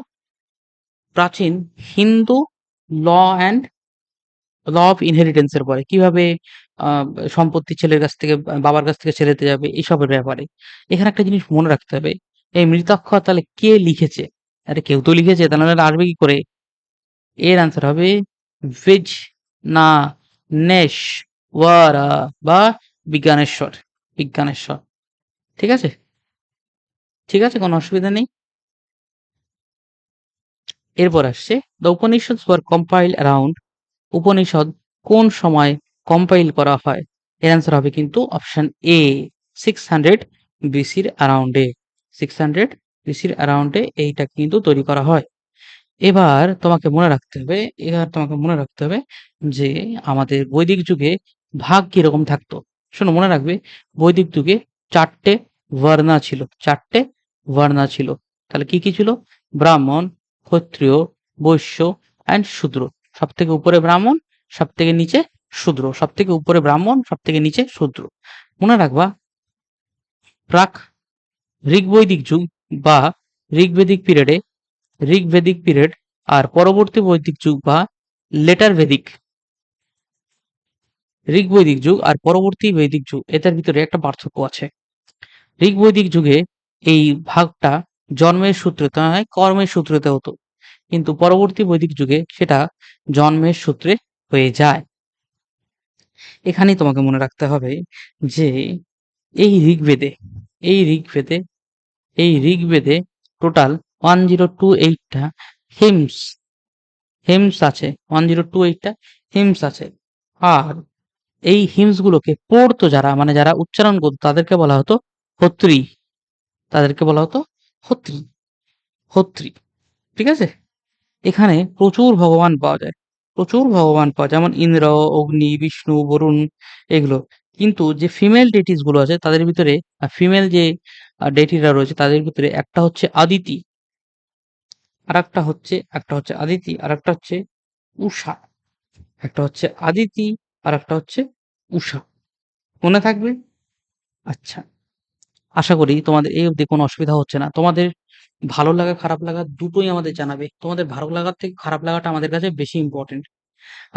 প্রাচীন Hindu law and law of inheritance এর পরে কিভাবে সম্পত্তি ছেলের কাছ থেকে বাবার কাছ থেকে ছেলেতে যাবে এসবের ব্যাপারে। এখানে একটা জিনিস মনে রাখতে হবে, এই মৃতাক্ষর তাহলে কে লিখেছে? আরে কেউ তো লিখেছে, তা নাহলে আসবে কি করে? এর অ্যান্সার হবে ভিজ না নেশ ওয়ারা বা বিজ্ঞানেশ্বর, বিজ্ঞানেশ্বর। ঠিক আছে, ঠিক আছে, কোনো অসুবিধা নেই। এরপর আসছে the Upanishads were compiled around. Upanishad কোন সময় কম্পাইল করা হয়? এর অ্যান্সার হবে কিন্তু অপশন এ 600 বিসির অ্যারাউন্ডে। 600 বিসির অ্যারাউন্ডে এইটা কিন্তু তৈরি করা হয়। এবার তোমাকে মনে রাখতে হবে, এবার তোমাকে মনে রাখতে হবে যে আমাদের বৈদিক যুগে ভাগ কিরকম থাকতো। শোনো, মনে রাখবে বৈদিক যুগে 4টে বর্ণা ছিল, 4টে বর্ণা ছিল। তাহলে কি কি ছিল? ব্রাহ্মণ, ক্ষত্রিয়, বৈশ্য অ্যান্ড শূদ্র। সব থেকে উপরে ব্রাহ্মণ, সব থেকে নিচে শূদ্র। সব থেকে উপরে ব্রাহ্মণ, সব থেকে নিচে শূদ্র। মনে রাখবা প্রাক ঋগ্বৈদিক যুগ বা ঋগ্বেদিক পিরিয়ডে, ঋগ্বেদিক পিরিয়ড আর পরবর্তী বৈদিক যুগ বা লেটার ভেদিক, ঋগ্বৈদিক যুগ আর পরবর্তী বৈদিক যুগ এটার ভিতরে একটা পার্থক্য আছে। ঋগ্বৈদিক যুগে এই ভাগটা জন্মের সূত্রে নয় কর্মের সূত্রেতে হতো, কিন্তু পরবর্তী বৈদিক যুগে সেটা জন্মের সূত্রে হয়ে যায়। এখানেই তোমাকে মনে রাখতে হবে যে এই ঋগ্বেদে, এই ঋগ্বেদে, এই ঋগ্বেদে টোটাল 1028টা হিমস, হিমস আছে। 1028টা হিমস আছে। আর এই হিমস গুলোকে পড়তো যারা, মানে যারা উচ্চারণ করতো তাদেরকে বলা হতো হত্রী, তাদেরকে বলা হতো হত্রী, হত্রী। ঠিক আছে, এখানে প্রচুর ভগবান পাওয়া যায়, প্রচুর ভগবান পাওয়া যায়, যেমন ইন্দ্র, অগ্নি, বিষ্ণু, বরুণ, এগুলো। কিন্তু যে ফিমেল ডেটিস গুলো আছে তাদের ভিতরে, ফিমেল যে ডেটিরা রয়েছে তাদের ভিতরে একটা হচ্ছে আদিতি, আর একটা হচ্ছে আদিতি, আর একটা হচ্ছে উষা। একটা হচ্ছে আদিতি, আর একটা হচ্ছে উষা। মনে থাকবে? আচ্ছা, আশা করি তোমাদের এই অবধি কোনো অসুবিধা হচ্ছে না। তোমাদের ভালো লাগা খারাপ লাগা দুটোই আমাদের জানাবে। তোমাদের ভালো লাগার থেকে খারাপ লাগাটা আমাদের কাছে বেশি ইম্পর্টেন্ট।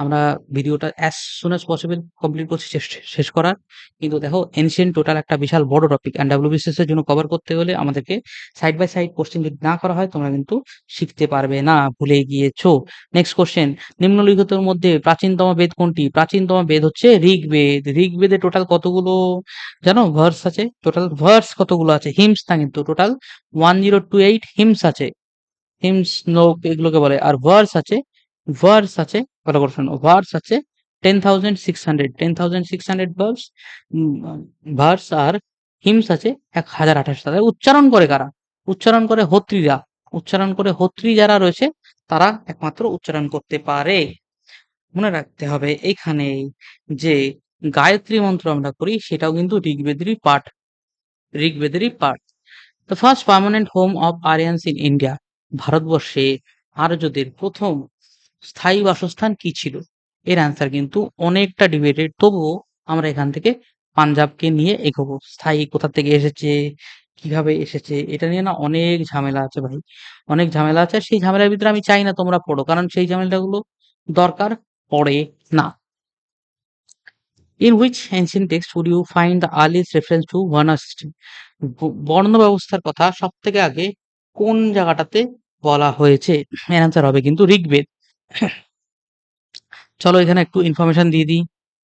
আমরা ভিডিওটা as soon as possible complete করছি শেষ করার। কিন্তু দেখো এনশিয়েন্ট টোটাল একটা বিশাল বড় টপিক, অ্যান্ড ডাব্লিউবিসিএস এর জন্য কভার করতে হলে আমাদেরকে সাইড বাই সাইড কোশ্চেন যদি না করা হয় তোমরা কিন্তু শিখতে পারবে না, ভুলে গিয়েছো। নেক্সট কোশ্চেন, নিম্নলিখিতের মধ্যে প্রাচীনতম বেদ কোনটি? প্রাচীনতম বেদ হচ্ছে ঋগ্বেদ। ঋগ্বেদে টোটাল কতগুলো জানো ভার্স আছে? টোটাল ভার্স কতগুলো আছে? হিমস না, কিন্তু টোটাল 1028 হিমস আছে। হিমস শ্লোক এগুলোকে বলে। আর ভার্স আছে, ভালো করে শোনো, ভার্স আছে 10,600, 10,600 ভার্স, ভার্স। আর হিমস আছে 1028। তাদের উচ্চারণ করে কারা? উচ্চারণ করে হত্রীরা। উচ্চারণ করে হত্রী যারা রয়েছে তারা একমাত্র উচ্চারণ করতে পারে। মনে রাখতে হবে এখানে যে গায়ত্রী মন্ত্র আমরা করি সেটাও কিন্তু ঋগ্বেদেরই পার্ট, ঋগ্বেদেরই part. The first permanent home of Aryans in India. ভারতবর্ষে আর্যদের প্রথম স্থায়ী বাসস্থান কি ছিল? এর অ্যান্সার কিন্তু অনেকটা ডিবেটেড, তবুও আমরা এখান থেকে পাঞ্জাবকে নিয়ে এগোবো। স্থায়ী কোথা থেকে এসেছে, কিভাবে এসেছে, এটা নিয়ে না অনেক ঝামেলা আছে ভাই, অনেক ঝামেলা আছে। সেই ঝামেলার ভিতরে আমি চাই না তোমরা পড়ো, কারণ সেই ঝামেলাগুলো দরকার পড়ে না। In which ancient text would you find the earliest reference to Varna system? বর্ণ ব্যবস্থার কথা সব থেকে আগে কোন জায়গাটাতে বলা হয়েছে? এর অ্যান্সার হবে কিন্তু ঋগ্বেদ। চলো এখানে একটু ইনফরমেশন দিয়ে দিই।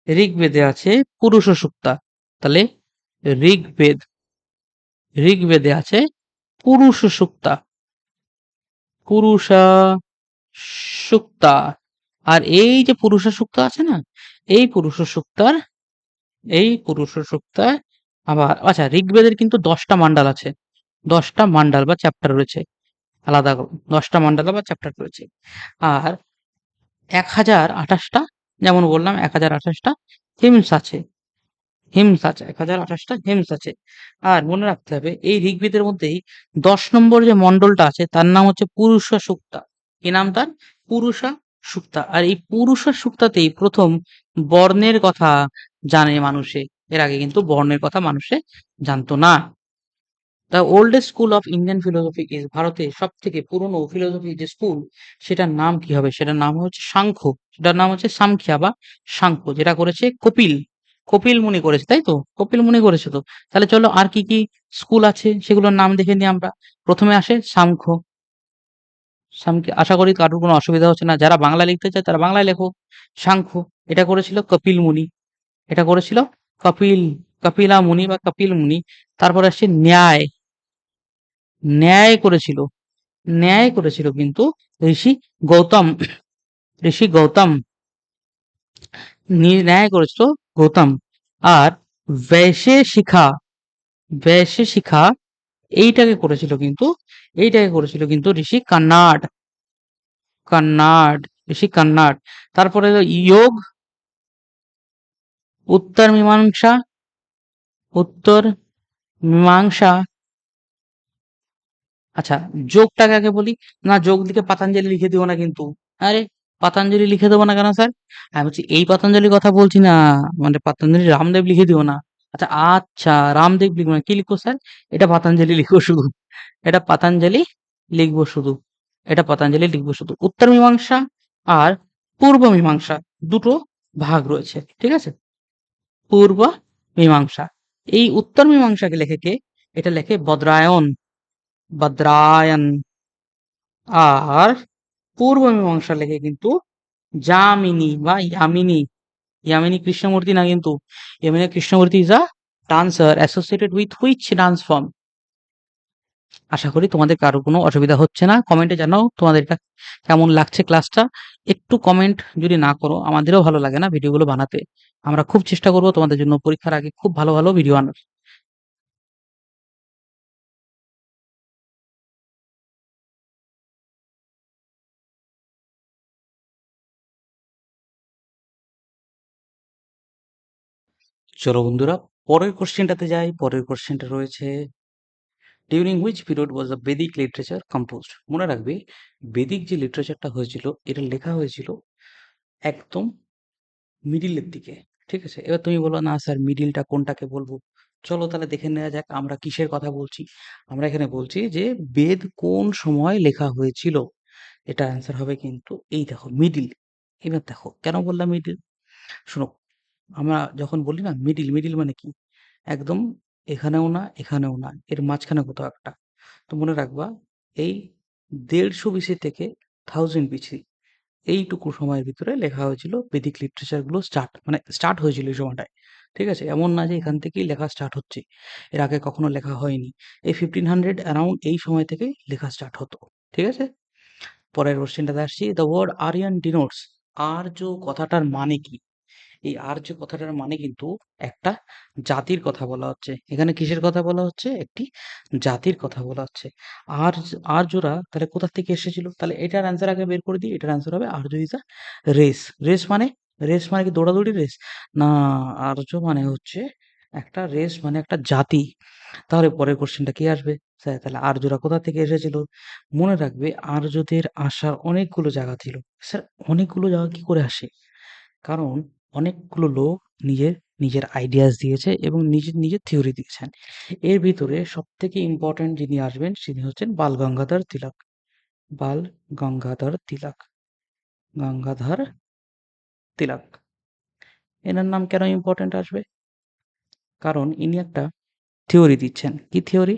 ঋগ্বেদে আছে পুরুষ সূক্তা, তাহলে ঋগ্বেদ, ঋগ্বেদে আছে পুরুষ সূক্তা। পুরুষা সুক্তা। আর এই যে পুরুষা সুক্তা আছে না, এই পুরুষা সুক্তার এই পুরুষা সুক্তায় আবার আচ্ছা ঋগ্বেদের কিন্তু 10টা মান্ডাল আছে, 10টা মান্ডাল বা চ্যাপ্টার রয়েছে আলাদা করে, 10টা মান্ডালা বা চ্যাপ্টার রয়েছে। আর 1028টা, যেমন বললাম 1028টা হিমস আছে, হিমস আছে, 1028টা হিমস আছে। আর মনে রাখতে হবে এই ঋগ্বেদের মধ্যেই 10 নম্বর যে মন্ডলটা আছে তার নাম হচ্ছে পুরুষা সুক্তা। কি নাম তার? পুরুষা সুক্তা। আর এই পুরুষা সুক্তাতেই প্রথম বর্ণের কথা জানে মানুষে। এর আগে কিন্তু বর্ণের কথা মানুষে জানতো না। The oldest school of Indian philosophy is, ভারতের সব থেকে পুরনো ফিলোসফি যে স্কুল সেটার নাম কি হবে? সেটার নাম হচ্ছে সাংখ্য। সেটার নাম হচ্ছে সামখিয়া বা সাংখ্য, যেটা করেছে কপিল। কপিল মুনি করেছে, তাই তো? কপিল মুনি করেছে তো। তাহলে চলো আর কি কি স্কুল আছে সেগুলোর নাম দেখে নিই আমরা। প্রথমে আসে সাংখ্য। সামকে আশা করি কারোর কোনো অসুবিধা হচ্ছে না। যারা বাংলা লিখতে চায় তারা বাংলায় লেখো। সাংখ্য, এটা করেছিল কপিল মুনি। এটা করেছিল কপিল, কপিলা মুনি বা কপিল মুনি। তারপর আসছে ন্যায়। ন্যায় করেছিল, ন্যায় করেছিল কিন্তু ঋষি গৌতম। ঋষি গৌতম ন্যায় করেছিল গৌতম। আর বৈশে শিখা, বৈশে শিখা এইটাকে করেছিল কিন্তু, এইটাকে করেছিল কিন্তু ঋষি কান্নাড। কান্নাড, ঋষি কান্নাড। তারপরে হলো যোগ, উত্তর মীমাংসা, উত্তর মীমাংসা। আচ্ছা, যোগটাকে আগে বলি। না, যোগ লিখে পাতাঞ্জলি লিখে দিও না কিন্তু। আরে, পাতাঞ্জলি লিখে দেবো না কেন স্যার? আমি বলছি এই পাতাঞ্জলির কথা বলছি না, মানে পাতাঞ্জলি রামদেব লিখে দিও না। আচ্ছা আচ্ছা, রামদেব লিখবো না, কি লিখবো স্যার? এটা পাতাঞ্জলি লিখবো শুধু। এটা পাতাঞ্জলি লিখবো শুধু। এটা পাতাঞ্জলি লিখবো শুধু। উত্তর মীমাংসা আর পূর্ব মীমাংসা দুটো ভাগ রয়েছে, ঠিক আছে? পূর্ব মীমাংসা। এই উত্তর মীমাংসাকে লেখে কে? এটা লেখে বদ্রায়ন, বদ্রায়ন। আর পূর্ব মীমাংসা লেখে কিন্তু যামিনী বা ইয়ামিনী। ইয়ামিনী কৃষ্ণমূর্তি না কিন্তু। Yamini Krishnamurthy is a dancer associated with which dance form? আশা করি তোমাদের কারো কোনো অসুবিধা হচ্ছে না। কমেন্টে জানাও তোমাদের এটা কেমন লাগছে ক্লাসটা। একটু কমেন্ট যদি না করো আমাদেরও ভালো লাগে না ভিডিওগুলো বানাতে। আমরা খুব চেষ্টা করব তোমাদের জন্য পরীক্ষার আগে খুব ভালো ভালো ভিডিও আনার। চলো বন্ধুরা, পরের কোশ্চেনটাতে যাই। পরের কোশ্চেনটা রয়েছে, during which period was the Vedic literature composed? মনে রাখবে বেদিক যে লিটারেচারটা হয়েছিল এটা লেখা হয়েছিল একদম মিডিলের দিকে, ঠিক আছে? এবার তুমি বলো না স্যার মিডিলটা কোনটাকে বলবো। চলো তাহলে দেখে নেওয়া যাক আমরা কিসের কথা বলছি। আমরা এখানে বলছি যে বেদ কোন সময় লেখা হয়েছিল। এটা অ্যান্সার হবে কিন্তু এই দেখো মিডিল। এবার দেখো কেন বললাম মিডিল, শোনো। আমরা যখন বলি না মিডিল, মিডিল মানে কি? একদম এখানেও না এখানেও না, এর মাঝখানে কোথাও একটা। তো মনে রাখবা এই 150 বিসি থেকে 1000 বিসি এইটুকু সময়ের ভিতরে লেখা হয়েছিল বেদিক লিটারেচার গুলো মানে স্টার্ট হয়েছিল এই সময়টায়, ঠিক আছে? এমন না যে এখান থেকেই লেখা স্টার্ট হচ্ছে, এর আগে কখনো লেখা হয়নি। এই 1500 অ্যারাউন্ড এই সময় থেকেই লেখা স্টার্ট হতো, ঠিক আছে? পরের কোশ্চেনটাতে আসছি, দ্য ওয়ার্ড আরিয়ান ডিনোটস, আর্য কথাটার মানে কি? এই আর্য কথাটার মানে কিন্তু একটা জাতির কথা বলা হচ্ছে। এখানে কিসের কথা বলা হচ্ছে? একটি জাতির কথা বলা হচ্ছে। আর্যরা তাহলে কোথা থেকে এসেছিল? তাহলে এটার অ্যান্সার আগে বের করে দিই। এটার অ্যান্সার হবে আর্য ইজ আ রেস। রেস মানে, রেস মানে কি দৌড়াদৌড়ি রেস? না, আর্য মানে হচ্ছে একটা রেস, মানে একটা জাতি। তাহলে পরের কোশ্চেনটা কি আসবে? স্যার তাহলে আর্যরা কোথা থেকে এসেছিল? মনে রাখবে আর্যদের আসার অনেকগুলো জায়গা ছিল। স্যার অনেকগুলো জায়গা কি করে আসে? কারণ অনেকগুলো লোক নিজের নিজের আইডিয়াস দিয়েছে এবং নিজের নিজের থিওরি দিয়েছেন। এর ভিতরে সব থেকে ইম্পর্টেন্ট যিনি আসবেন তিনি হচ্ছেন বাল গঙ্গাধর তিলক। বাল গঙ্গাধর তিলক, গঙ্গাধর তিলক। এনার নাম কেন ইম্পর্টেন্ট আসবে? কারণ ইনি একটা থিওরি দিচ্ছেন। কি থিওরি?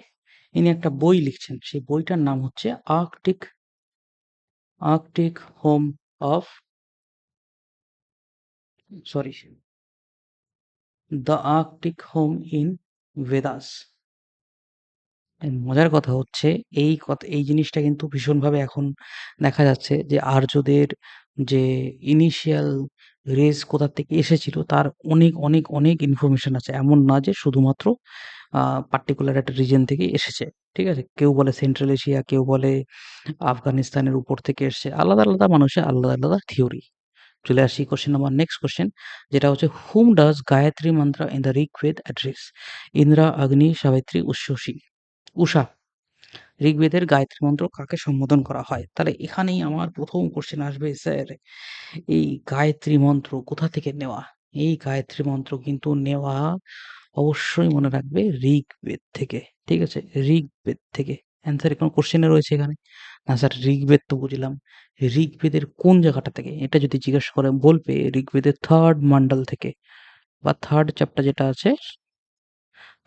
ইনি একটা বই লিখছেন, সেই বইটার নাম হচ্ছে Arctic, Arctic home of, sorry, the Arctic home in Vedas. মজার কথা হচ্ছে এই জিনিসটা কিন্তু ভীষণভাবে এখন দেখা যাচ্ছে যে আর্যদের যে ইনিশিয়াল রেস কোথা থেকে এসেছিল তার অনেক, অনেক, অনেক ইনফরমেশন আছে। এমন না যে শুধুমাত্র আ পার্টিকুলার একটা রিজন থেকেই এসেছে। ঠিক আছে? কেউ বলে সেন্ট্রাল এশিয়া, কেউ বলে আফগানিস্তানের উপর থেকে এসছে। আলাদা, আলাদা মানুষের আলাদা, আলাদা থিওরি। চলে আসি কোয়েশ্চেন নাম্বার নেক্সট কোয়েশ্চেন, যেটা হচ্ছে whom does গায়ত্রী মন্ত্র in the Rigveda address? Indra, অগ্নি, সাবিত্রী, উষা। ঋগ্বেদের গায়ত্রী মন্ত্র কাকে সম্বোধন করা হয়? তাহলে এখানেই আমার ১ম কোয়েশ্চেন আসবে, স্যার এই গায়ত্রী মন্ত্র কোথা থেকে নেওয়া? এই গায়ত্রী মন্ত্র কিন্তু নেওয়া অবশ্যই মনে রাখবে ঋগ্বেদ থেকে। ঠিক আছে? ঋগ্বেদ থেকে। অ্যান্সার কোনো কোয়েশ্চেনে রয়েছে এখানে? না স্যার ঋগ্বেদ তো বুঝলাম। ঋগ্বেদের কোন জায়গাটা থেকে? এটা যদি জিজ্ঞাসা করে বলবে ঋগ্বেদের 3rd মন্ডল থেকে বা 3rd চ্যাপ্টার যেটা আছে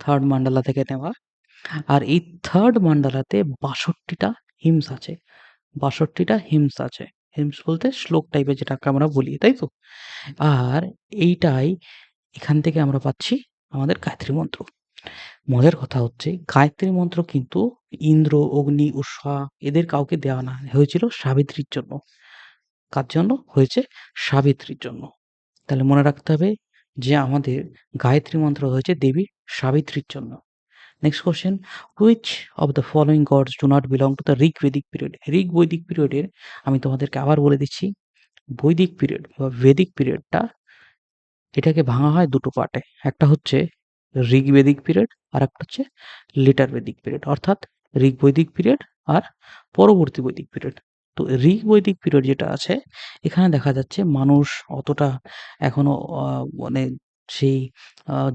3rd মন্ডলা থেকে নেওয়া। আর এই 3rd মন্ডলাতে ৬২ টা হিমস আছে। ৬২ টা হিমস আছে। হিমস বলতে শ্লোক টাইপের যেটাকে আমরা বলি, তাই তো? আর এইটাই এখান থেকে আমরা পাচ্ছি আমাদের গায়ত্রী মন্ত্র। মজার কথা হচ্ছে গায়ত্রী মন্ত্র কিন্তু ইন্দ্র, অগ্নি, উষা এদের কাউকে দেওয়া না হয়েছিল সাবিত্রীর জন্য। কার জন্য? হয়েছে সাবিত্রীর জন্য। তাহলে মনে রাখতে হবে যে আমাদের গায়ত্রী মন্ত্র হয়েছে দেবী সাবিত্রীর জন্য। Next question, which of the following gods do not belong to the Rigvedic period? ঋগ্বৈদিক পিরিয়ডের আমি তোমাদেরকে আবার বলে দিচ্ছি, বৈদিক পিরিয়ড বা ভেদিক পিরিয়ডটা এটাকে ভাঙা হয় দুটো পার্টে। একটা হচ্ছে ঋগ্বেদিক পিরিয়ড, আর একটা হচ্ছে লেটার বেদিক পিরিয়ড, অর্থাৎ ঋগ্বৈদিক পিরিয়ড আর পরবর্তী বৈদিক পিরিয়ড। তো ঋগ্বৈদিক পিরিয়ড যেটা আছে এখানে দেখা যাচ্ছে মানুষ অতটা এখনো মানে সেই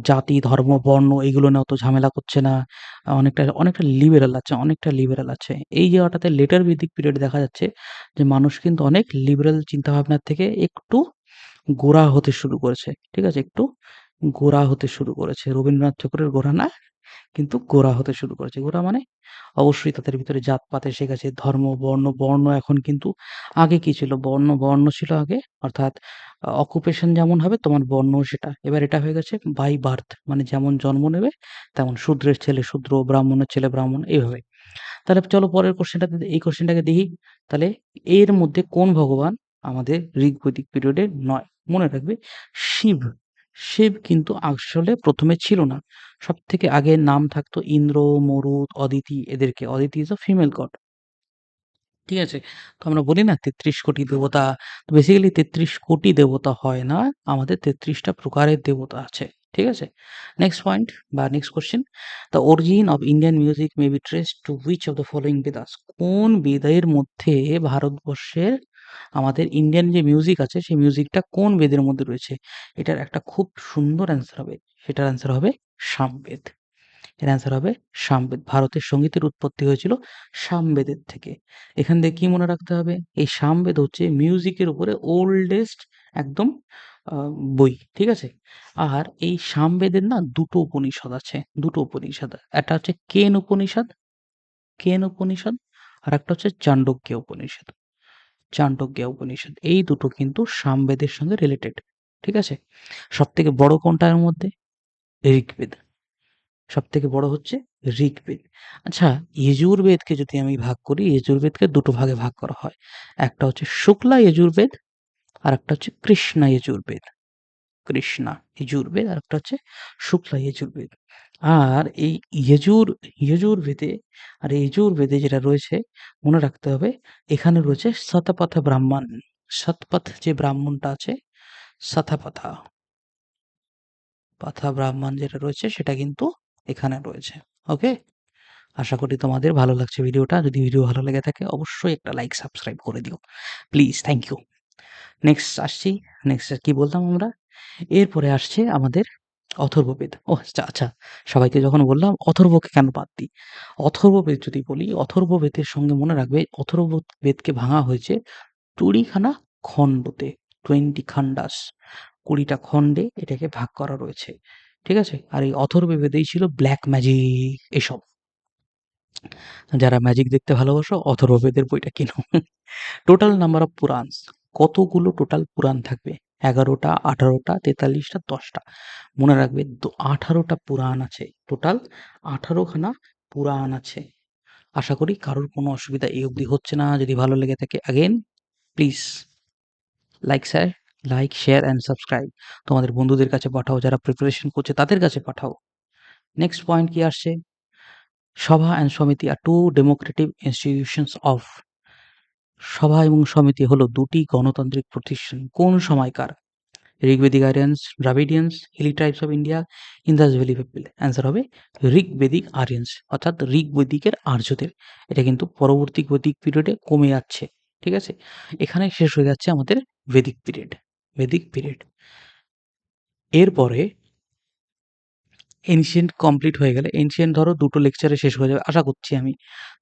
জাতি, ধর্ম, বর্ণ এগুলো নিয়ে অত ঝামেলা করছে না। অনেকটা লিবেরাল আছে। এই জায়গাটাতে লেটার বেদিক পিরিয়ড দেখা যাচ্ছে যে মানুষ কিন্তু অনেক লিবেরাল চিন্তাভাবনার থেকে একটু গোঁড়া হতে শুরু করেছে। ঠিক আছে? একটু গোঁড়া হতে শুরু করেছে। রবীন্দ্রনাথ ঠাকুরের গোঁড়া না, কিন্তু গোঁড়া হতে শুরু করেছে। গোঁড়া মানে অবশ্যই তাদের ভিতরে জাতপাত এসে গেছে। ধর্ম, বর্ণ এখন কিন্তু আগে কি ছিল? বর্ণ ছিল আগে, অর্থাৎ অকুপেশন যেমন হবে তোমার বর্ণও সেটা। এবার এটা হয়ে গেছে বাই বার্থ, মানে যেমন জন্ম নেবে তেমন শূদ্রের ছেলে শূদ্র, ব্রাহ্মণের ছেলে ব্রাহ্মণ, এইভাবে। তাহলে চলো পরের কোশ্চেনটাতে, এই কোশ্চেনটাকে দেখি। তাহলে এর মধ্যে কোন ভগবান আমাদের ঋগ্বৈদিক পিরিয়ডে নয়? মনে রাখবে শিব। শিব কিন্তু আসলে ১ম এ ছিল না। সবথেকে আগে নাম থাকতো ইন্দ্র, মরুত, অদিতি এদেরকে। অদিতি ইস আ ফিমেল গড। ঠিক আছে? তো আমরা বলি না ৩৩ কোটি দেবতা। তো বেসিক্যালি ৩৩ কোটি দেবতা হয় না। আমাদের ৩৩ টা প্রকারের দেবতা আছে। ঠিক আছে? নেক্সট পয়েন্ট বা next question, the origin of Indian music may be traced to which of the following Vedas? কোন বেদের মধ্যে ভারতবর্ষের আমাদের ইন্ডিয়ান যে মিউজিক আছে সেই মিউজিকটা কোন বেদের মধ্যে রয়েছে? এটার একটা খুব সুন্দর অ্যান্সার হবে। সেটার অ্যান্সার হবে সামবেদ। এর অ্যান্সার হবে সামবেদ। ভারতের সঙ্গীতের উৎপত্তি হয়েছিল সামবেদের থেকে। এখান থেকে কি মনে রাখতে হবে? এই সামবেদ হচ্ছে মিউজিকের উপরে ওল্ডেস্ট একদম আ বই। ঠিক আছে? আর এই সামবেদের না ২ টো উপনিষদ আছে। ২ টো উপনিষদ। একটা হচ্ছে কেন উপনিষদ, আরেকটা হচ্ছে চান্ডোক্য উপনিষদ। এই দুটো কিন্তু সামবেদের সঙ্গে রিলেটেড। ঠিক আছে? সবথেকে বড় কোনটা এর মধ্যে? ঋগ্বেদ। সবথেকে বড় হচ্ছে ঋগ্বেদ। আচ্ছা, যজুর্বেদকে যদি আমি ভাগ করি, যজুর্বেদকে ২ টো ভাগে ভাগ করা হয়। একটা হচ্ছে শুক্লা যজুর্বেদ, আরেকটা হচ্ছে কৃষ্ণা যজুর্বেদ। আরেকটা হচ্ছে শুক্লা যজুর্বেদ। আর এই যজুর্বেদে এই যজুর্বেদে যেটা রয়েছে মনে রাখতে হবে, এখানে রয়েছে শতপথ ব্রাহ্মণ। শতপথ যে ব্রাহ্মণটা আছে, শতপথা ব্রাহ্মণ যেটা রয়েছে সেটা কিন্তু এখানে রয়েছে। ওকে? আশা করি তোমাদের ভালো লাগছে ভিডিওটা। যদি ভিডিও ভালো লেগে থাকে অবশ্যই একটা লাইক, সাবস্ক্রাইব করে দিও। Please, thank you. নেক্সট আসছি। নেক্সট কি বললাম আমরা? এরপরে আসছে আমাদের অথর্ববেদ। ওহ আচ্ছা, সবাইকে যখন বললাম অথর্বকে কেন বাদ দিই? অথর্ববেদ যদি বলি, অথর্ববেদের সঙ্গে মনে রাখবে অথর্ববেদকে ভাঙা হয়েছে ২০ খানা খণ্ডতে। 20 খান্ডাস। ২০ টা খণ্ডে এটাকে ভাগ করা রয়েছে। ঠিক আছে? আর এই অথর্ববেদেই ছিল ব্লাক ম্যাজিক এসব। যারা ম্যাজিক দেখতে ভালোবাসো অথর্ববেদের বইটা কিনো। টোটাল নাম্বার অফ পুরাণস, কতগুলো টোটাল পুরাণ থাকবে? ১১টা, ১৮টা, ৪৩টা, ১০টা। মনে রাখবে ১৮টা পুরাণ আছে। টোটাল ১৮ খানা পুরাণ আছে। আশা করি কারোর কোনো অসুবিধা এই অবধি হচ্ছে না। যদি ভালো লেগে থাকে again please like, share and subscribe. তোমাদের বন্ধুদের কাছে পাঠাও, যারা প্রিপারেশন করছে তাদের কাছে পাঠাও। নেক্সট পয়েন্ট কি আসছে? সভা অ্যান্ড সমিতি আর 2 ডেমোক্রেটিক ইনস্টিটিউশনস অফ। সভা এবং সমিতি হলো 2টি গণতান্ত্রিক প্রতিষ্ঠান। কোন সময়কার? Rigvedic Aryans, Dravidians, hilly tribes of India, Indus valley people. Answer হবে ঋগ্বেদিক আরিয়ানস, অর্থাৎ ঋগ্বেদিকের আর্যদের। এটা কিন্তু পরবর্তী বৈদিক পিরিয়ডে কমে যাচ্ছে, ঠিক আছে? এখানে শেষ হয়ে যাচ্ছে আমাদের বেদিক পিরিয়ড। এরপরে এনশিয়েন্ট কমপ্লিট হয়ে গেলে, এনশিয়েন্ট ধরো 2টো লেকচারে শেষ হয়ে যাবে, আশা করছি আমি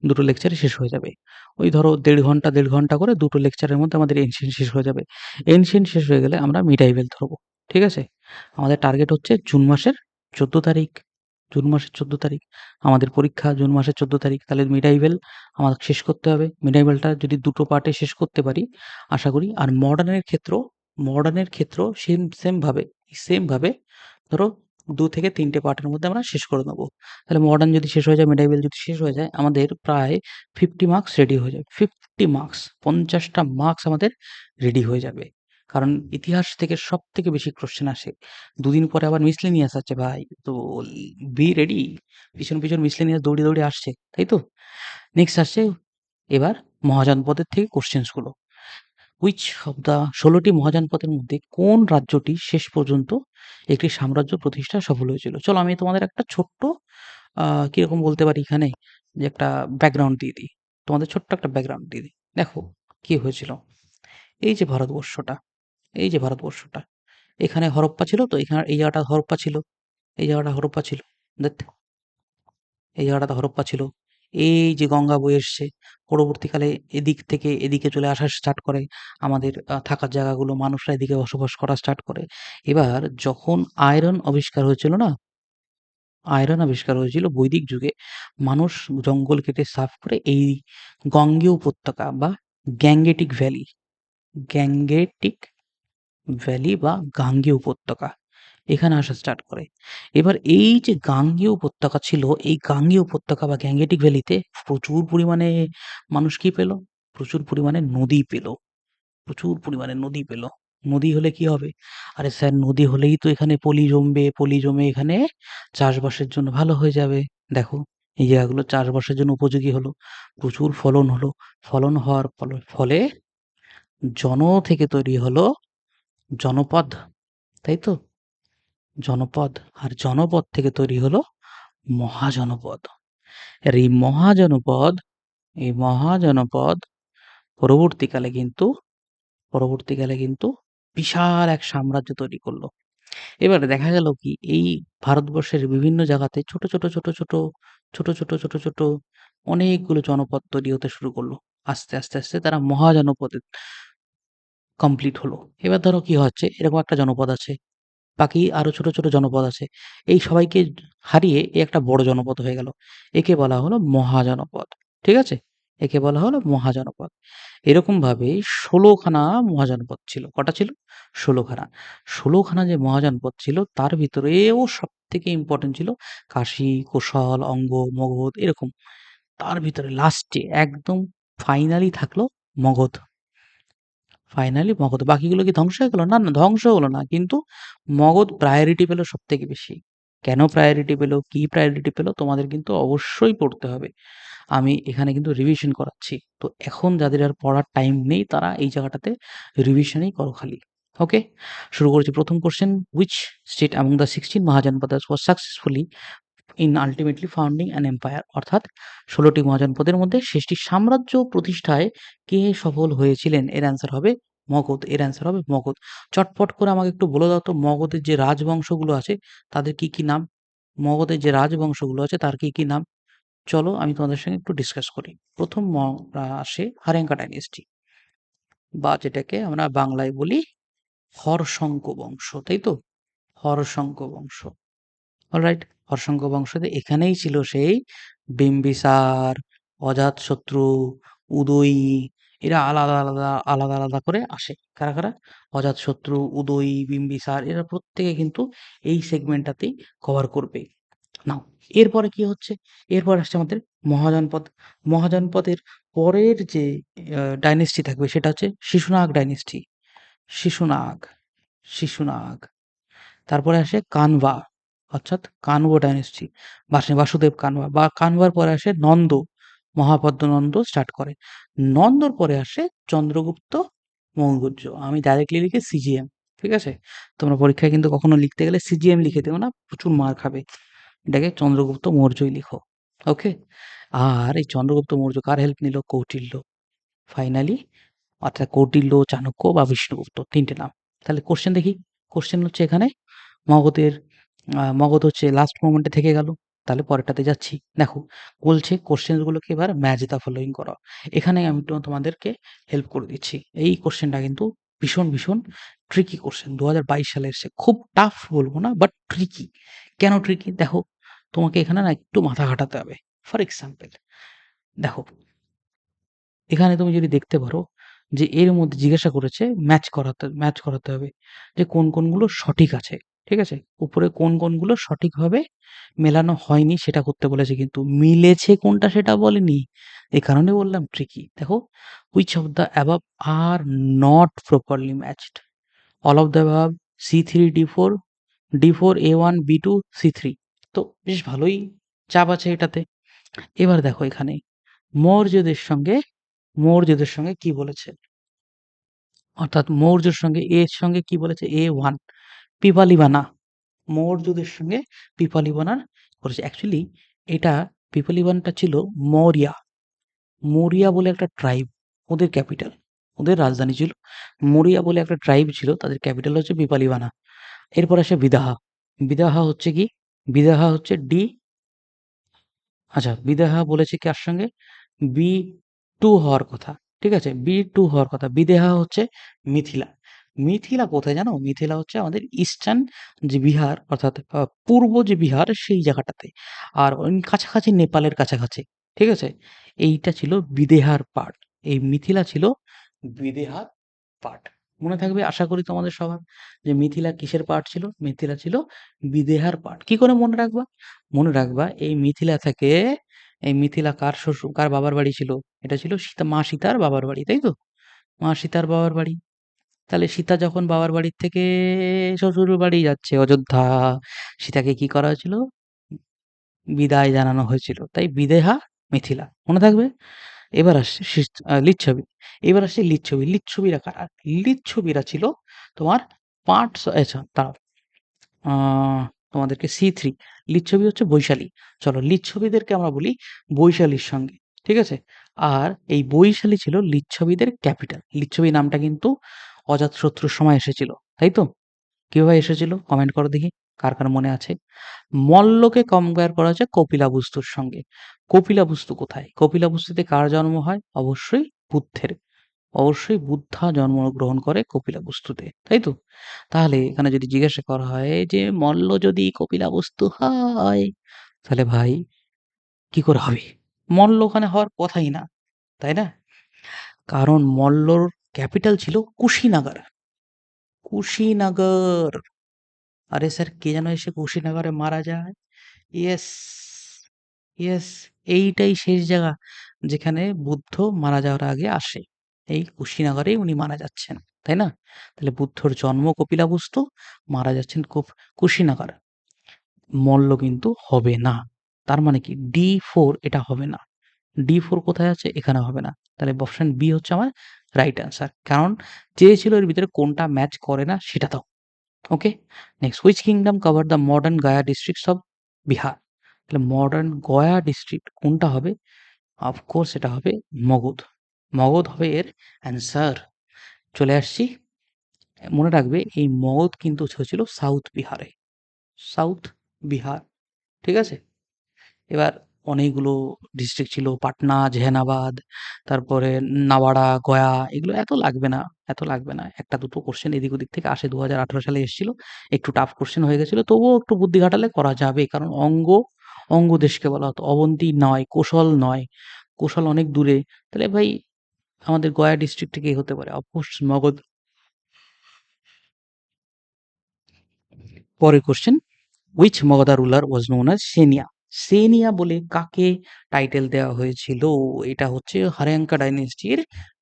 2টো লেকচারে শেষ হয়ে যাবে। ওই ধরো 1.5 ঘন্টা করে 2টো লেকচারের মধ্যে আমাদের এনশিয়েন্ট শেষ হয়ে যাবে। এনশিয়েন্ট শেষ হয়ে গেলে আমরা মিডাইভেল ধরবো, ঠিক আছে? আমাদের টার্গেট হচ্ছে জুন মাসের 14 তারিখ। আমাদের পরীক্ষা জুন মাসের 14 তারিখ। তাহলে মিডাইভেল আমাদের শেষ করতে হবে। মিডাইভেলটা যদি 2টো পার্টে শেষ করতে পারি আশা করি। আর মডার্নের ক্ষেত্র সেম ভাবে ধরো 2 থেকে 3টে পার্টের মধ্যে আমরা শেষ করে নেব। তাহলে মডার্ন যদি শেষ হয়ে যায়, মিডাইভেল যদি শেষ হয়ে যায়, আমাদের প্রায় 50 মার্কস রেডি হয়ে যাবে। 50 মার্কস, 50টা মার্কস আমাদের রেডি হয়ে যাবে। কারণ ইতিহাস থেকে সবথেকে বেশি কোয়েশ্চেন আসে। 2 দিন পরে আবার মিসলেনিয়াস আছে ভাই। তো বি রেডি। পিছন মিসলেনিয়াস দৌড়ে আসছে, তাই তো? নেক্সট আসছে এবার মহাজনপদের থেকে কোয়েশ্চেনস গুলো। হুইচ অফ দ্য 16টি মহাজনপদের মধ্যে কোন রাজ্যটি শেষ পর্যন্ত একটি সাম্রাজ্য প্রতিষ্ঠায় সফল হয়েছিল? চলো আমি তোমাদের একটা ছোট্ট কিরকম বলতে পারি এখানে, যে একটা ব্যাকগ্রাউন্ড দিয়ে দিই। তোমাদের ছোট্ট একটা ব্যাকগ্রাউন্ড দিয়ে দিই। দেখো কি হয়েছিল। এই যে ভারতবর্ষটা, এখানে হরপ্পা ছিল, তো এখানে এই জায়গাটা হরপ্পা ছিল, দেখ এই জায়গাটাতে হরপ্পা ছিল। এই যে গঙ্গা বয়ে এসছে, পরবর্তীকালে এদিক থেকে এদিকে চলে আসা স্টার্ট করে। আমাদের থাকার জায়গাগুলো, মানুষরা এদিকে বসবাস করা স্টার্ট করে। এবার যখন আয়রন আবিষ্কার হয়েছিল বৈদিক যুগে, মানুষ জঙ্গল কেটে সাফ করে এই গঙ্গেয় উপত্যকা বা গ্যাঙ্গেটিক ভ্যালি গ্যাঙ্গেটিক বা গাঙ্গেয় উপত্যকা এখানে আসা স্টার্ট করে। এবার এই যে গাঙ্গেয় উপত্যকা ছিল, এই গাঙ্গেয় উপত্যকা বা গ্যাঙ্গেটিক ভ্যালিতে প্রচুর পরিমাণে মানুষ কি পেল? প্রচুর পরিমাণে নদী পেল। নদী হলে কি হবে? আরে স্যার, নদী হলেই তো এখানে পলি জমবে, পলি জমে এখানে চাষবাসের জন্য ভালো হয়ে যাবে। দেখো এই জায়গাগুলো চাষবাসের জন্য উপযোগী হলো, প্রচুর ফলন হলো। ফলন হওয়ার ফলে জন থেকে তৈরি হলো জনপদ, তাই তো? জনপদ। আর জনপদ থেকে তৈরি হলো মহাজনপদ। আর এই মহাজনপদ পরবর্তীকালে কিন্তু বিশাল এক সাম্রাজ্য তৈরি করলো। এবারে দেখা গেল কি, এই ভারতবর্ষের বিভিন্ন জায়গাতে ছোট অনেকগুলো জনপদ তৈরি হতে শুরু করলো। আস্তে আস্তে তারা মহাজনপদে কমপ্লিট হলো। এবার ধরো কি হচ্ছে, এরকম একটা জনপদ আছে, বাকি আরো ছোট জনপদ আছে। এই সবাইকে হারিয়ে একটা বড় জনপদ হয়ে গেল। একে বলা হলো মহাজনপদ। ঠিক আছে? একে বলা হলো মহাজনপদ। এরকমভাবে ১৬ খানা মহাজনপদ ছিল। কটা ছিল? ১৬ খানা। ১৬ খানা যে মহাজনপদ ছিল তার ভিতরেও সবথেকে ইম্পোর্টেন্ট ছিল কাশী, কোশল, অঙ্গ, মগধ এরকম। তার ভিতরে লাস্টে একদম ফাইনালি থাকলো মগধ। বাকিগুলো কি ধ্বংস হয়ে গেল? না, ধ্বংস হলো না। কিন্তু মগধ প্রায়োরিটি পেল সবথেকে বেশি। কেন প্রায়োরিটি পেল? কি প্রায়োরিটি পেল? তোমাদের কিন্তু অবশ্যই পড়তে হবে। আমি এখানে কিন্তু রিভিশন করাচ্ছি। তো এখন যাদের আর পড়ার টাইম নেই তারা এই জায়গাটাতে রিভিশনই করো খালি। ওকে? শুরু করছি প্রথম question. Which state among the 16 Mahajanapadas was successfully in ultimately founding an empire? অর্থাৎ ১৬টি মহাজনপদের মধ্যে 6টি সাম্রাজ্য প্রতিষ্ঠায় কে সফল হয়েছিলেন? এর অ্যান্সার হবে মগধ। চটপট করে আমাকে একটু বলে দাও তো, মগধের যে রাজবংশগুলো আছে তাদের কি নাম? তার কি নাম? চলো আমি তোমাদের সঙ্গে একটু ডিসকাস করি। প্রথম আসে হারেঙ্কা ডাইনেস্টি, বা যেটাকে আমরা বাংলায় বলি হর্ষঙ্ক বংশ, তাই তো? হর্ষঙ্ক বংশ। অলরাইট, হর্ষঙ্ক বংশতে এখানেই ছিল সেই বিম্বিসার, অজাতশত্রু, উদয়ী। এরা আলাদা করে আসে। কারা? অজাতশত্রু, উদয়ী, বিম্বিসার, এরা প্রত্যেকে কিন্তু এই সেগমেন্টটাতেই কভার করবে। নাও এরপরে কি হচ্ছে? এরপর আসছে আমাদের মহাজনপদ। মহাজনপদের পরের যে ডাইনেস্টি থাকবে সেটা হচ্ছে শিশুনাগ ডাইনেস্টি। শিশুনাগ, শিশুনাগ। তারপরে আসে কানভা, অর্থাৎ কানভো ডাইনেস্টি, বাসুদেব কানভা বা কানভার পরে আসে নন্দ, মহাপদ্ম নন্দ স্টার্ট করে। নন্দর পরে আসে চন্দ্রগুপ্ত মৌর্য। আমি ডাইরেক্টলি লিখি সিজিএম, ঠিক আছে? তোমরা পরীক্ষায় কিন্তু কখনো লিখতে গেলে সিজিএম লিখে দিও না, প্রচুর মার খাবে। এটাকে চন্দ্রগুপ্ত মৌর্যই লিখো, ওকে? আর এই চন্দ্রগুপ্ত মৌর্য কার হেল্প নিল? কৌটিল্য। ফাইনালি অর্থাৎ কৌটিল্য, চাণক্য বা বিষ্ণুগুপ্ত, তিনটে নাম। তাহলে কোশ্চেন দেখি। কোশ্চেন হচ্ছে এখানে মগধের মগধ হচ্ছে লাস্ট মোমেন্টে থেকে গেল। তাহলে পরেরটাতে যাচ্ছি। দেখো বলছে কোশ্চেনগুলোকে এবার ম্যাচ দ্য ফলোইং করো। এখানে আমি তোমাদেরকে হেল্প করে দিচ্ছি। এই কোশ্চেনটা কিন্তু ভীষণ ভীষণ ট্রিকি কোশ্চেন, 2022 সালে এসছে। খুব টাফ বলবো না, বাট ট্রিকি। কেন ট্রিকি? দেখো তোমাকে এখানে না একটু মাথা খাটাতে হবে। ফর এক্সাম্পল দেখো, এখানে তুমি যদি দেখতে পারো যে এর মধ্যে জিজ্ঞাসা করেছে ম্যাচ করাতে হবে যে কোন কোনগুলো সঠিক আছে, ঠিক আছে? উপরে কোন কোনগুলো সঠিকভাবে মেলানো হয়নি সেটা করতে বলেছে, কিন্তু মিলেছে কোনটা সেটা বলেনি। এই কারণে বললাম ট্রিকি। দেখো, which of the above are not properly matched? all of the above, c3 d4, d4 a1 b2 c3। তো বেশ ভালোই চাপ আছে এটাতে। এবার দেখো এখানে মৌর্যদের সঙ্গে কি বলেছে, অর্থাৎ মৌর্যের সঙ্গে এর সঙ্গে কি বলেছে? A1 পিপালিবানা। মৌর্যদের সঙ্গে পিপালিবানার করেছে। অ্যাকচুয়ালি এটা পিপালিবানটা ছিল মৌরিয়া। মৌরিয়া বলে একটা ট্রাইব, ওদের ক্যাপিটাল, ওদের রাজধানী ছিল মৌরিয়া বলে একটা ট্রাইব ছিল, তাদের ক্যাপিটাল হচ্ছে পিপালিবানা। এরপর আসে বিদাহা। বিদাহা হচ্ছে কি? বিদাহা হচ্ছে ডি, আচ্ছা বিদেহা বলেছে কার সঙ্গে? B2 হওয়ার কথা, ঠিক আছে? B2 হওয়ার কথা। বিদেহা হচ্ছে মিথিলা। মিথিলা কোথায় জানো? মিথিলা হচ্ছে আমাদের ইস্টার্ন যে বিহার, অর্থাৎ পূর্ব যে বিহার সেই জায়গাটাতে, আর ওই কাছাকাছি নেপালের কাছাকাছি, ঠিক আছে? এইটা ছিল বিদেহার পার্ট, এই মিথিলা ছিল বিদেহার পার্ট। মনে থাকবে আশা করি তোমাদের সবার, যে মিথিলা কিসের পার্ট ছিল? মিথিলা ছিল বিদেহার পার্ট। কি করে মনে রাখবা? মনে রাখবা এই মিথিলা থেকে, এই মিথিলা কার শ্বশুর, কার বাবার বাড়ি ছিল? এটা ছিল সীতা, মা সীতার বাবার বাড়ি, তাই তো? মা সীতার বাবার বাড়ি। তাহলে সীতা যখন বাবার বাড়ির থেকে শ্বশুর বাড়ি যাচ্ছে অযোধ্যা, সীতাকে কি করা হয়েছিল? বিদায় জানানো হয়েছিল। তাই বিদেহা মিথিলা, মনে থাকবে? এবার আসছে লিচ্ছবি। এবার আসছে লিচ্ছবি। লিচ্ছবিরা কারা? লিচ্ছবিরা ছিল তোমার পার্টস, আচ্ছা দাঁড়াও, আহ, তোমাদেরকে C3, লিচ্ছবি হচ্ছে বৈশালী। চলো লিচ্ছবিদেরকে আমরা বলি বৈশালীর সঙ্গে, ঠিক আছে? আর এই বৈশালী ছিল লিচ্ছবিদের ক্যাপিটাল। লিচ্ছবি নামটা কিন্তু অজাতশত্রুর সময় এসেছিল, তাই তো? কিভাবে এসেছিল কমেন্ট করো দেখি, কার কার মনে আছে? মল্লকে কম্পেয়ার করা হচ্ছে কপিলাবস্তুর সঙ্গে। কপিলাবস্তু কোথায়? কপিলাবস্তুতে কার জন্ম হয়? অবশ্যই বুদ্ধের। অবশ্যই বুদ্ধা জন্মগ্রহণ করে কপিলাবস্তুতে, তাই তো? তাহলে এখানে যদি জিজ্ঞাসা করা হয় যে মল্ল যদি কপিলাবস্তু হয়, তাহলে ভাই কি করে হবে? মল্ল ওখানে হওয়ার কথাই না, তাই না? কারণ মল্লর ক্যাপিটাল ছিল কুশিনাগার। কুশিনাগর। আরে স্যার, কে যেন এসে কুশিনাগারে মারা যায়। ইয়েস, ইয়েস, এইটাই শেষ জায়গা যেখানে বুদ্ধ মারা যাওয়ার আগে আসে। এই কুশিনগরেই উনি মারা যাচ্ছেন, তাই না? তাহলে বুদ্ধর জন্ম কপিলাবস্তু, মারা যাচ্ছেন কুশিনগর। মল্ল কিন্তু হবে না। তার মানে কি D4 এটা হবে না। D4 কোথায় আছে? এখানে হবে না। তাহলে অপশন বি হচ্ছে আমার রাইট অ্যান্সার। কারণ চেয়েছিল এর ভিতরে কোনটা ম্যাচ করে না সেটা দাও। Okay, next, which kingdom cover the modern Gaya districts of Bihar? তাহলে মডার্ন গয়া ডিস্ট্রিক্ট কোনটা হবে? অফকোর্স এটা হবে মগধ। মগধ হবে এর অ্যান্সার। চলে আসছি, মনে রাখবে এই মগধ কিন্তু হয়েছিল সাউথ বিহারে। সাউথ বিহার, ঠিক আছে? এবার অনেকগুলো ডিস্ট্রিক্ট ছিল, পাটনা, জেহানাবাদ, তারপরে নাওয়াড়া, গয়া, এগুলো এত লাগবে না, এত লাগবে না। একটা দুটো কোশ্চেন এদিক ওদিক থেকে আসে, 2018 সালে এসেছিল, একটু টাফ কোশ্চেন হয়ে গেছিল, তবুও একটু বুদ্ধি খাটালে করা যাবে। কারণ অঙ্গ দেশকে বলা হতো, অবন্তী নয়, কোশল নয়, কোশল অনেক দূরে। তাহলে ভাই আমাদের গয়া ডিস্ট্রিক্ট থেকে হতে পারে, অফকোর্স মগধ। পরের question, which Magadha ruler was known as Seniya. Seniya বলে কাকে টাইটেল দেওয়া হয়েছিল? এটা হচ্ছে হর্যাঙ্কা ডাইনেস্টির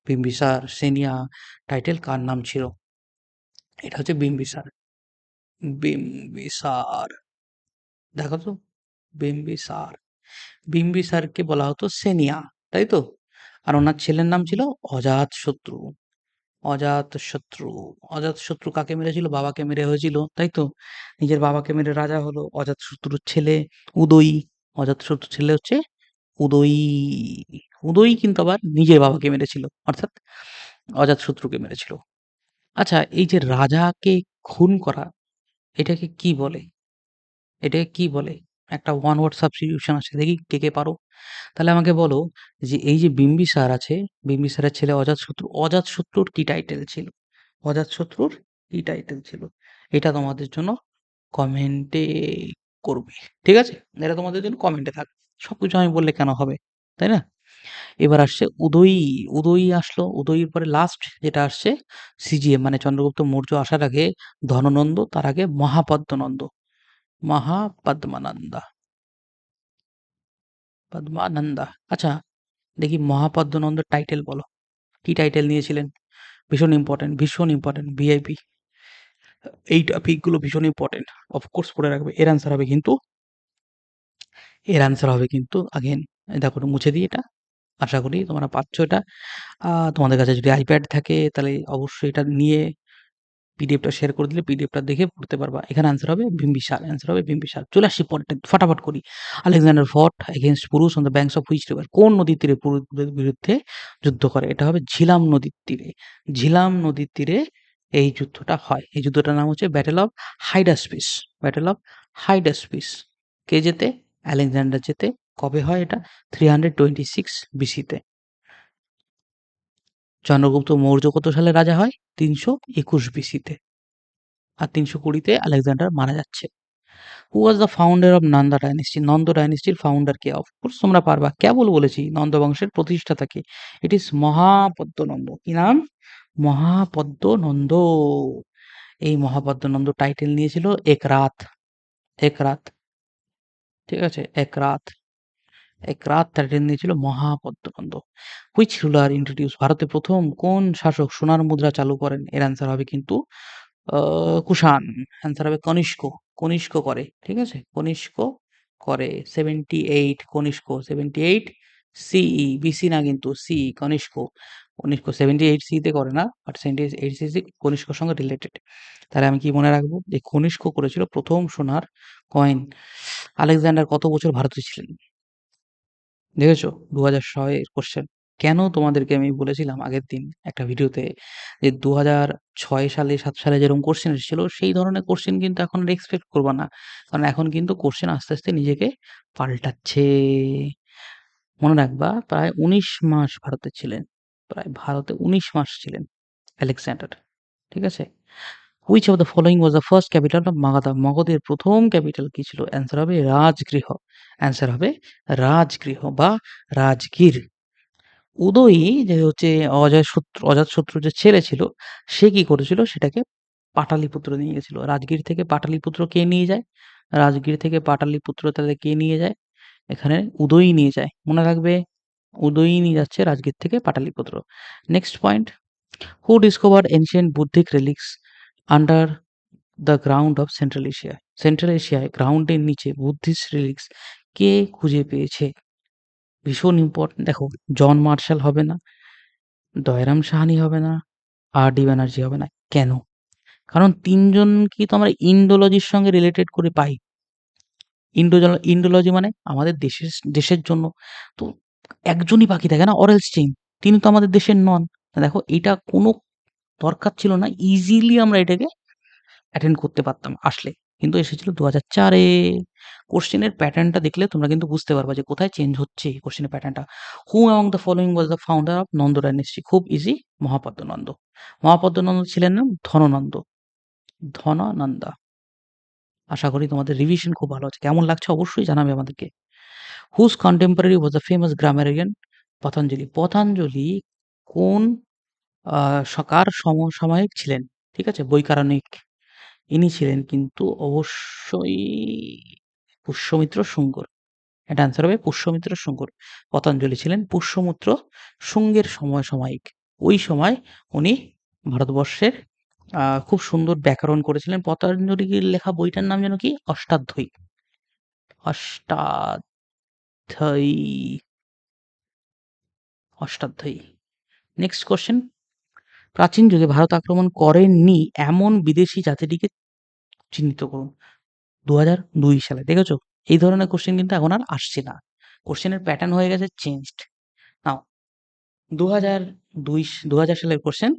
বিম্বিসার। সেনিয়া টাইটেল কার নাম ছিল? এটা হচ্ছে বিম্বিসার। বিম্বিসার, দেখো তো, বিম্বিসার। বিম্বিসারকে বলা হতো সেনিয়া, তাই তো? আর ওনার ছেলের নাম ছিল অজাতশত্রু। অজাতশত্রু। অজাতশত্রু কাকে মেরেছিল? বাবাকে মেরে হয়েছিল, তাই তো? নিজের বাবাকে মেরে রাজা হলো। অজাতশত্রুর ছেলে উদয়ী। অজাতশত্রুর ছেলে হচ্ছে উদয়ী। উদয়ী কিন্তু আবার নিজের বাবাকে মেরেছিল, অর্থাৎ অজাতশত্রুকে মেরেছিল। আচ্ছা, এই যে রাজাকে খুন করা, এটাকে কি বলে? এটাকে কি বলে? একটা ওয়ান ওয়ার্ড সাবস্টিটিউশন আছে, দেখি কে কে পারো। তাহলে আমাকে বলো যে এই যে বিম্বিসার আছে, বিম্বিসারের ছেলে অজাতশত্রু, অজাতশত্রুর কি টাইটেল ছিল? অজাতশত্রুর কি টাইটেল ছিল? এটা তোমাদের জন্য কমেন্টে করবে, ঠিক আছে? এটা তোমাদের জন্য কমেন্টে থাকবে। সবকিছু আমি বললে কেন হবে, তাই না? এবার আসছে উদয়ী। উদয়ী আসলো, উদয়ীর পরে লাস্ট যেটা আসছে সিজিএম, মানে চন্দ্রগুপ্ত মৌর্য আসার আগে ধননন্দ, তার আগে মহাপদ্মনন্দ। মহাপদ্মানন্দা, পদ্মানন্দা। আচ্ছা, দেখি মহাপদ্মনন্দের টাইটেল বলো, কি টাইটেল নিয়েছিলেন? ভীষণ ইম্পর্টেন্ট, ভীষণ ইম্পর্টেন্ট, ভিআইপি। এই টপিকগুলো ভীষণ ইম্পর্টেন্ট, অফকোর্স পড়ে রাখবে। এর অ্যান্সার হবে কিন্তু আগেন, দেখো একটু মুছে দিই এটা। আশা করি তোমরা পাচ্ছ এটা। তোমাদের কাছে যদি আইপ্যাড থাকে তাহলে অবশ্যই এটা নিয়ে পিডিএফটা শেয়ার করে দিলে পিডিএফটা দেখে পড়তে পারবা। এখানে অ্যান্সার হবে বিম্বিসার, অ্যান্সার হবে বিম্বিসার। চলে আসছি পরেরটা, ফটাফট করি। আলেকজান্ডার ফট এগেইনস্ট পুরুষ on the banks of which river? কোন নদীর তীরে পুরুষদের বিরুদ্ধে যুদ্ধ করে? এটা হবে ঝিলাম নদীর তীরে। ঝিলাম নদীর তীরে এই যুদ্ধটা হয়। এই যুদ্ধটার নাম হচ্ছে battle of Hydaspes. Battle of Hydaspes. কে জেতে? আলেকজান্ডার জেতে। কবে হয় এটা? 326 বিসিতে। চন্দ্রগুপ্ত মৌর্য কত সালে রাজা হয়? 321 বিসিতে। আর 320-তে আলেকজান্ডার মারা যাচ্ছে। Who was the founder of Nanda dynasty? Nanda ডাইনেস্টির ফাউন্ডার কে? অফকোর্স তোমরা পারবা, কেবল বলেছি নন্দ বংশের প্রতিষ্ঠাতা কে? It is Mahapadma Nanda. কি নাম? মহাপদ্মনন্দ। এই মহাপদ্মনন্দ টাইটেল নিয়েছিল এক রাত। এক রাত, ঠিক আছে? এক রাত। এক রাত টাইটেল নিয়েছিল মহাপদ্মনন্দ। Which ruler introduce? ভারতে প্রথম কোন শাসক সোনার মুদ্রা চালু করেন? এর অ্যান্সার হবে কিন্তু কুষাণ। অ্যান্সার হবে কনিষ্ক। কনিষ্ক করে, ঠিক আছে? কনিষ্ক করে। 78 কনিষ্ক, 78 সিই, বিসি না কিন্তু, সিই, কনিষ্ক। কনিষ্ক 78 সিতে করে না, বাট 78 সিসি কনিষ্কর সঙ্গে রিলেটেড। তাহলে আমি কি মনে রাখবো? যে কনিষ্ক করেছিল প্রথম সোনার কয়েন। আলেকজান্ডার কত বছর ভারতে ছিলেন? দেখেছো? 2006 এর কোশ্চেন। কেন তোমাদেরকে আমি বলেছিলাম আগের দিন একটা ভিডিওতে যে 2006 সালে 7 সালে যেরকম কোশ্চেন এসেছিল সেই ধরনের কোশ্চেন কিন্তু এখন আর এক্সপেক্ট করবা না। কারণ এখন কিন্তু কোশ্চেন আস্তে, আস্তে নিজেকে পাল্টাচ্ছে। মনে রাখবা, প্রায় 19 মাস ভারতে ছিলেন। প্রায় ভারতে 19 মাস ছিলেন আলেকজান্ডার। ঠিক আছে? Which of the following was the first capital of Magadha? মগধের প্রথম ক্যাপিটাল কি ছিল? অ্যান্সার হবে রাজগৃহ। অ্যান্সার হবে রাজগৃহ বা রাজগীর। উদয়ী যে হচ্ছে অজাতশত্রুর যে ছেলে ছিল, সে কি করেছিল? সেটাকে পাটালিপুত্র নিয়ে গেছিল। রাজগীর থেকে পাটালিপুত্র কে নিয়ে যায়? রাজগীর থেকে পাটালিপুত্র তাহলে কে নিয়ে যায়? এখানে উদয়ী নিয়ে যায়। মনে রাখবে, উদয়ী নিয়ে যাচ্ছে রাজগীর থেকে Pataliputra. Next point, who discovered ancient Buddhic relics under the ground of Central Asia? Central এশিয়ায় গ্রাউন্ডের নিচে বুদ্ধিস্ট রিলিক্স কে খুঁজে পেয়েছে? ভীষণ ইম্পর্টেন্ট। দেখো, জন মার্শাল হবে না, দয়রাম সাহানি হবে না, আর ডি ব্যানার্জি হবে না। কেন? কারণ তিনজনকেই তো আমরা ইন্ডোলজির সঙ্গে রিলেটেড করে পাই। ইন্ডোলজি মানে আমাদের দেশের জন্য তো একজনই বাকি থাকে না, অরেলস চেইন। তিনি তো আমাদের দেশের নন। দেখো, এটা কোনো দরকার ছিল না, ইজিলি আমরা এটাকে অ্যাটেন্ড করতে পারতাম আসলে। কিন্তু এসেছিল 2004-এ। কোশ্চেনের প্যাটার্নটা দেখলে তোমরা কিন্তু বুঝতে পারবা যে কোথায় চেঞ্জ হচ্ছে এই কোশ্চেনের প্যাটার্নটা। হু among the following was the founder of Nanda dynasty? খুব ইজি, মহাপদ্মনন্দ। মহাপদ্মনন্দ ছিলেন নাম ধননন্দ। ধননন্দা। আশা করি তোমাদের রিভিশন খুব ভালো আছে। কেমন লাগছে অবশ্যই জানাবে আমাদেরকে। Whose contemporary was the famous grammarian Patanjali? Patanjali কোন কার সমসাময়িক ছিলেন? ঠিক আছে? বৈকারণিক। ইনি ছিলেন কিন্তু অবশ্যই পুষ্যমিত্র শুঙ্গর। এটা অ্যান্সার হবে পুষ্যমিত্র শুঙ্গর। পতঞ্জলি ছিলেন পুষ্যমিত্র শুঙ্গের সমসাময়িক। ওই সময় উনি ভারতবর্ষের খুব সুন্দর ব্যাকরণ করেছিলেন। পতঞ্জলির লেখা বইটার নাম যেন কি? অষ্টাধ্যায়ী। অষ্টাধ্যায়ী, অষ্টাধ্যায়ী। Next question. প্রাচীন যুগে ভারত আক্রমণ করেননি এমন বিদেশি জাতিটিকে চিহ্নিত করুন। ২০০২ সালে। দেখেছো? এই ধরনের কোয়েশ্চেন কিন্তু এখন আর আসছে না। কোয়েশ্চেনের প্যাটার্ন হয়ে গেছে চেঞ্জড। নাও ২০০০ সালের কোয়েশ্চেন।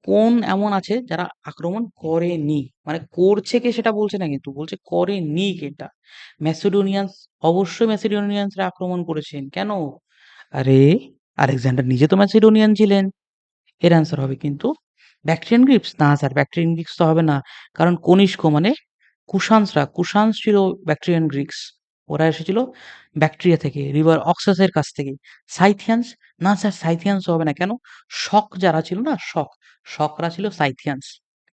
কোন এমন আছে যারা আক্রমণ করেনি? মানে করছে কে সেটা বলছে না কিন্তু, বলছে করেনি কেটা? ম্যাসেডোনিয়ানস। অবশ্যই ম্যাসেডোনিয়ানসরা আক্রমণ করেছেন। কেন? আরে আলেকজান্ডার নিজে তো ম্যাসেডোনিয়ান ছিলেন। এর অ্যান্সার হবে কিন্তু ব্যাকট্রিয়ান গ্রিপস। না স্যার, ব্যাকট্রিয়ান গ্রিক্স তো হবে না। কারণ কনিষ্ক মানে কুষাণস ছিল ব্যাকট্রিয়ান গ্রিক্স। ওরা এসেছিল ব্যাকট্রিয়া থেকে, রিভার অক্সাসের কাছ থেকে। সাইথিয়ানস? না স্যার, সাইথিয়ানস হবে না। কেন? শক যারা ছিল না, শকরা ছিল সাইথিয়ানস।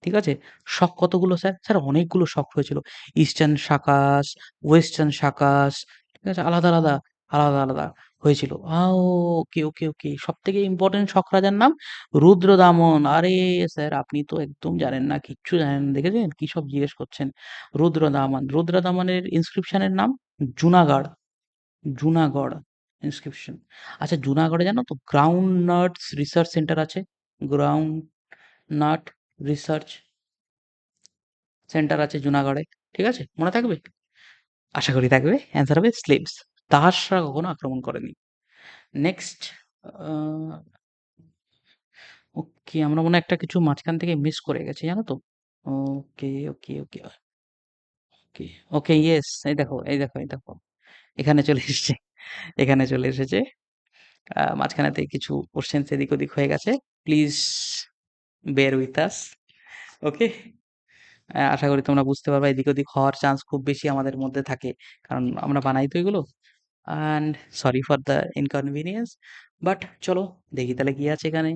ঠিক আছে? শক কতগুলো স্যার? স্যার অনেকগুলো শক হয়েছিল। ইস্টার্ন শাকাস, ওয়েস্টার্ন শাকাস, ঠিক আছে? আলাদা হয়েছিল। ওকে, ওকে, ওকে। সবথেকে ইম্পোর্টেন্ট শক রাজার নাম রুদ্রদামন। আরে স্যার, আপনি তো একদম জানেন না, কিচ্ছু জানেন না। দেখেছেন কি সব জিজ্ঞেস করছেন? রুদ্রদামনের ইনস্ক্রিপশনের নাম জুনাগড়। জুনাগড় ইনস্ক্রিপশন। আচ্ছা, জুনাগড়ে জানো তো গ্রাউন্ড নাটস রিসার্চ সেন্টার আছে? গ্রাউন্ড নাট রিসার্চ সেন্টার আছে জুনাগড়ে। ঠিক আছে? মনে থাকবে? আশা করি থাকবে। অ্যান্সার হবে স্লেভস। দাসরা কখনো আক্রমণ করেনি। নেক্সট। ওকে, আমরা মনে হয় একটা কিছু মাঝখান থেকে মিস করে গেছি, জানো তো? ওকে, ওকে, ওকে, ওকে, ওকে, ইয়েস। এই দেখো এখানে চলে এসেছে। এখানে চলে এসেছে। মাঝখানেতে কিছু কোশ্চেন এদিক ওদিক হয়ে গেছে। Please bear with us. Okay. আশা করি তোমরা বুঝতে পারবে, এদিক ওদিক হওয়ার চান্স খুব বেশি আমাদের মধ্যে থাকে, কারণ আমরা বানাই তো এগুলো। And sorry for the inconvenience. But চলো দেখি তাহলে কি আছে এখানে।